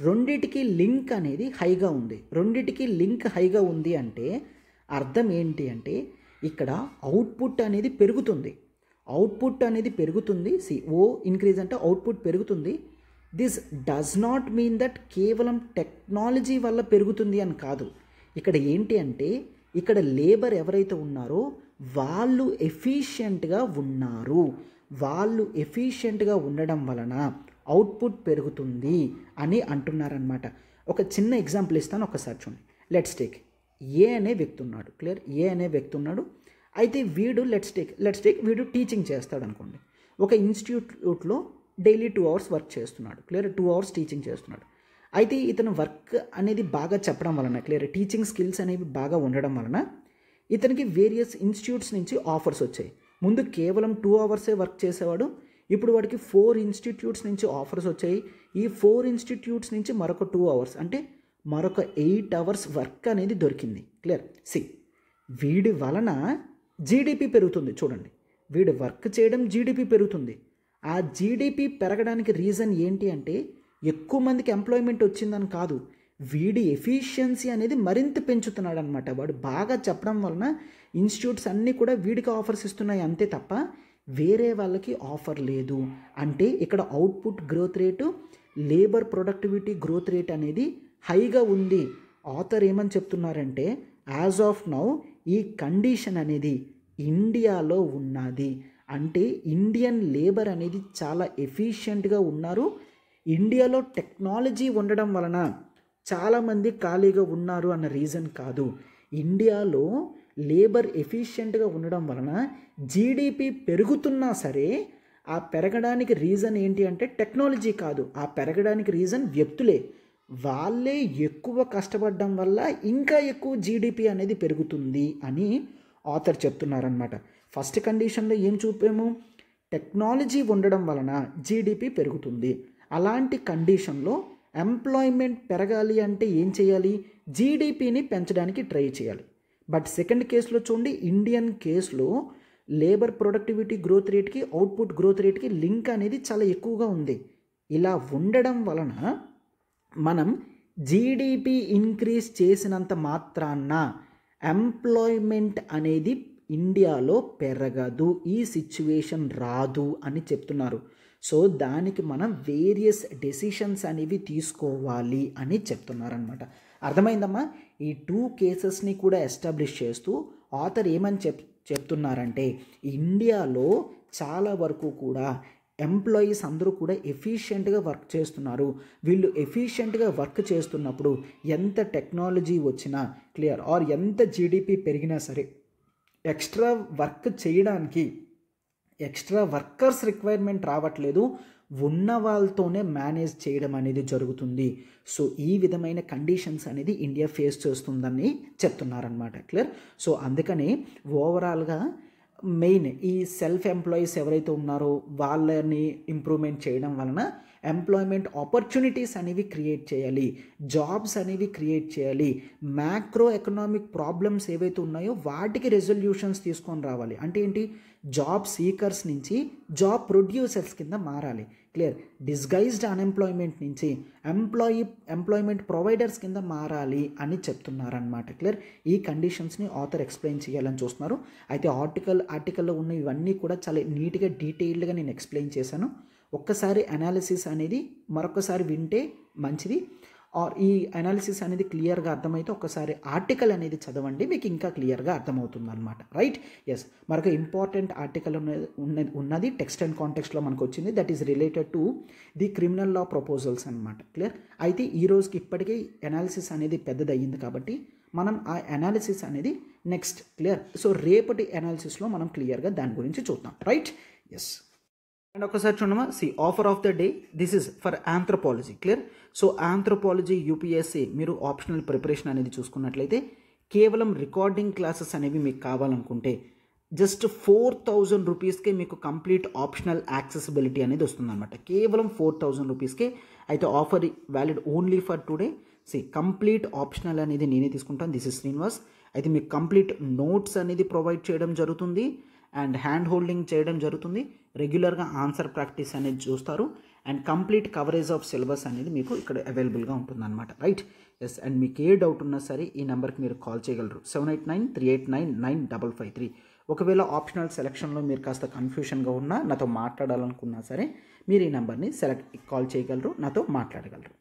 రెండిటికి లింక్ అనేది హైగా ఉంది. రెండిటికి లింక్ హైగా ఉంది అంటే అర్థం ఏంటి అంటే ఇక్కడ అవుట్పుట్ అనేది పెరుగుతుంది. అవుట్పుట్ అనేది పెరుగుతుంది. ఓ ఇంక్రీజ్ అంటే అవుట్పుట్ పెరుగుతుంది. This does not mean that కేవలం టెక్నాలజీ వల్ల పెరుగుతుంది అని కాదు. ఇక్కడ ఏంటి అంటే ఇక్కడ లేబర్ ఎవరైతే ఉన్నారో వాళ్ళు ఎఫిషియెంట్గా ఉన్నారు. వాళ్ళు ఎఫిషియెంట్గా ఉండడం వలన అవుట్పుట్ పెరుగుతుంది అని అంటున్నారనమాట. ఒక చిన్న ఎగ్జాంపుల్ ఇస్తాను, ఒకసారి చూడండి. లెట్స్ టేక్ ఏ అనే వ్యక్తి ఉన్నాడు. క్లియర్? ఏ అనే వ్యక్తి ఉన్నాడు. అయితే వీడు లెట్స్ టేక్ వీడు టీచింగ్ చేస్తాడు అనుకోండి. ఒక ఇన్స్టిట్యూట్లో డైలీ 2 hours వర్క్ చేస్తున్నాడు. క్లియర్? 2 hours టీచింగ్ చేస్తున్నాడు. అయితే ఇతను వర్క్ అనేది బాగా చెప్పడం వలన, క్లియర్, టీచింగ్ స్కిల్స్ అనేవి బాగా ఉండడం వలన ఇతనికి వేరియస్ ఇన్స్టిట్యూట్స్ నుంచి ఆఫర్స్ వచ్చాయి. ముందు కేవలం 2 hours వర్క్ చేసేవాడు. ఇప్పుడు వాడికి 4 ఇన్స్టిట్యూట్స్ నుంచి ఆఫర్స్ వచ్చాయి. ఈ 4 ఇన్స్టిట్యూట్స్ నుంచి మరొక 2 hours అంటే మరొక 8 hours వర్క్ అనేది దొరికింది. క్లియర్? వీడి వలన జీడిపి పెరుగుతుంది. చూడండి, వీడు వర్క్ చేయడం జీడిపి పెరుగుతుంది. ఆ జీడిపి పెరగడానికి రీజన్ ఏంటి అంటే ఎక్కువ మందికి ఎంప్లాయ్మెంట్ వచ్చిందని కాదు, వీడి ఎఫిషియన్సీ అనేది మరింత పెంచుతున్నాడు అనమాట. వాడు బాగా చెప్పడం వలన ఇన్స్టిట్యూట్స్ అన్నీ కూడా వీడికి ఆఫర్స్ ఇస్తున్నాయి అంతే తప్ప వేరే వాళ్ళకి ఆఫర్ లేదు. అంటే ఇక్కడ output growth rate, labour productivity growth rate అనేది హైగా ఉంది. ఆథర్ ఏమని చెప్తున్నారంటే యాజ్ ఆఫ్ నౌ ఈ కండిషన్ అనేది ఇండియాలో ఉన్నది. అంటే ఇండియన్ లేబర్ అనేది చాలా ఎఫిషియెంట్గా ఉన్నారు. ఇండియాలో టెక్నాలజీ ఉండడం వలన చాలామంది ఖాళీగా ఉన్నారు అన్న రీజన్ కాదు. ఇండియాలో లేబర్ ఎఫిషియెంట్గా ఉండడం వలన జీడిపి పెరుగుతున్నా సరే ఆ పెరగడానికి రీజన్ ఏంటి అంటే టెక్నాలజీ కాదు, ఆ పెరగడానికి రీజన్ వ్యక్తులే. వాళ్ళే ఎక్కువ కష్టపడడం వల్ల ఇంకా ఎక్కువ జీడిపి అనేది పెరుగుతుంది అని ఆథర్ చెప్తున్నారనమాట. ఫస్ట్ కండిషన్లో ఏం చూపాము? టెక్నాలజీ ఉండడం వలన జీడిపి పెరుగుతుంది. అలాంటి కండిషన్లో ఎంప్లాయ్మెంట్ పెరగాలి అంటే ఏం చేయాలి? జీడిపిని పెంచడానికి ట్రై చేయాలి. బట్ సెకండ్ కేసులో చూడండి, ఇండియన్ కేసులో లేబర్ ప్రొడక్టివిటీ గ్రోత్ రేట్కి అవుట్పుట్ గ్రోత్ రేట్కి లింక్ అనేది చాలా ఎక్కువగా ఉంది. ఇలా ఉండడం వలన మనం జీడిపి ఇంక్రీజ్ చేసినంత మాత్రాన ఎంప్లాయ్మెంట్ అనేది ఇండియాలో పెరగదు, ఈ సిచ్యువేషన్ రాదు అని చెప్తున్నారు. సో దానికి మనం వేరియస్ డెసిషన్స్ అనేవి తీసుకోవాలి అని చెప్తున్నారనమాట. అర్థమైందమ్మా? ఈ 2 కేసెస్ని కూడా ఎస్టాబ్లిష్ చేస్తూ ఆథర్ ఏమని చెప్తున్నారంటే ఇండియాలో చాలా వరకు కూడా ఎంప్లాయీస్ అందరూ కూడా ఎఫిషియెంట్గా వర్క్ చేస్తున్నారు. వీళ్ళు ఎఫిషియెంట్గా వర్క్ చేస్తున్నప్పుడు ఎంత టెక్నాలజీ వచ్చినా, క్లియర్, ఆర్ ఎంత జీడిపి పెరిగినా సరే ఎక్స్ట్రా వర్క్ చేయడానికి ఎక్స్ట్రా వర్కర్స్ రిక్వైర్మెంట్ రావట్లేదు, ఉన్న వాళ్ళతోనే మేనేజ్ చేయడం అనేది జరుగుతుంది. సో ఈ విధమైన కండిషన్స్ అనేది ఇండియా ఫేస్ చేస్తుందని చెప్తున్నారనమాట. క్లియర్? సో అందుకని ఓవరాల్గా మెయిన్ ఈ సెల్ఫ్ ఎంప్లాయీస్ ఎవరైతే ఉన్నారో వాళ్ళని ఇంప్రూవ్మెంట్ చేయడం వలన ఎంప్లాయ్మెంట్ ఆపర్చునిటీస్ అనేవి క్రియేట్ చేయాలి, జాబ్స్ అనేవి క్రియేట్ చేయాలి, మ్యాక్రో ఎకనామిక్ ప్రాబ్లమ్స్ ఏవైతే ఉన్నాయో వాటికి రెజల్యూషన్స్ తీసుకొని రావాలి. అంటే ఏంటి? జాబ్ సీకర్స్ నుంచి జాబ్ ప్రొడ్యూసర్స్ కింద మారాలి. క్లియర్? డిస్గైజ్డ్ అన్ఎంప్లాయ్మెంట్ నుంచి ఎంప్లాయ్మెంట్ ప్రొవైడర్స్ కింద మారాలి అని చెప్తున్నారనమాట. క్లియర్? ఈ కండిషన్స్ని ఆథర్ ఎక్స్ప్లెయిన్ చేయాలని చూస్తున్నారు. అయితే ఆర్టికల్లో ఉన్న ఇవన్నీ కూడా చాలా నీట్గా డీటెయిల్డ్గా నేను ఎక్స్ప్లెయిన్ చేశాను. ఒక్కసారి అనాలిసిస్ అనేది మరొకసారి వింటే మంచిది, ఆర్ ఈ అనాలిసిస్ అనేది క్లియర్గా అర్థమైతే ఒకసారి ఆర్టికల్ అనేది చదవండి, మీకు ఇంకా క్లియర్గా అర్థమవుతుంది అనమాట. రైట్? ఎస్, మరొక ఇంపార్టెంట్ ఆర్టికల్ ఉన్నది టెక్స్ట్ అండ్ కాంటెక్స్ట్లో మనకు వచ్చింది. That is related to the criminal law proposals అనమాట. క్లియర్? అయితే ఈ రోజుకి ఇప్పటికీ అనాలిసిస్ అనేది పెద్దది అయ్యింది కాబట్టి మనం ఆ అనాలిసిస్ అనేది నెక్స్ట్, క్లియర్, సో రేపటి అనాలిసిస్లో మనం క్లియర్గా దాని గురించి చూద్దాం. రైట్? ఎస్. అండ్ ఒకసారి చూడమా, offer of the day, this is for anthropology. Clear? So anthropology UPSC మీరు ఆప్షనల్ ప్రిపరేషన్ అనేది చూసుకున్నట్లయితే కేవలం రికార్డింగ్ క్లాసెస్ అనేవి మీకు కావాలనుకుంటే జస్ట్ 4,000 రూపీస్కే మీకు కంప్లీట్ ఆప్షనల్ యాక్సెసిబిలిటీ అనేది వస్తుందన్నమాట. కేవలం 4,000 రూపీస్కే. అయితే offer valid only for today. Complete optional అనేది నేనే తీసుకుంటాను. This is Srinivas. అయితే మీకు కంప్లీట్ నోట్స్ అనేది ప్రొవైడ్ చేయడం జరుగుతుంది అండ్ హ్యాండ్ హోల్డింగ్ చేయడం జరుగుతుంది. రెగ్యులర్గా ఆన్సర్ ప్రాక్టీస్ అనేది చూస్తారు and complete coverage of syllabus అనేది మీకు ఇక్కడ అవైలబుల్గా ఉంటుందన్నమాట. రైట్? ఎస్. అండ్ మీకు ఏ డౌట్ ఉన్నా సరే ఈ నెంబర్కి మీరు కాల్ చేయగలరు, 7893899553. ఒకవేళ ఆప్షనల్ సెలక్షన్లో మీరు కాస్త కన్ఫ్యూషన్గా ఉన్నా, నాతో మాట్లాడాలనుకున్నా సరే మీరు ఈ నెంబర్ని కాల్ చేయగలరు, నాతో మాట్లాడగలరు.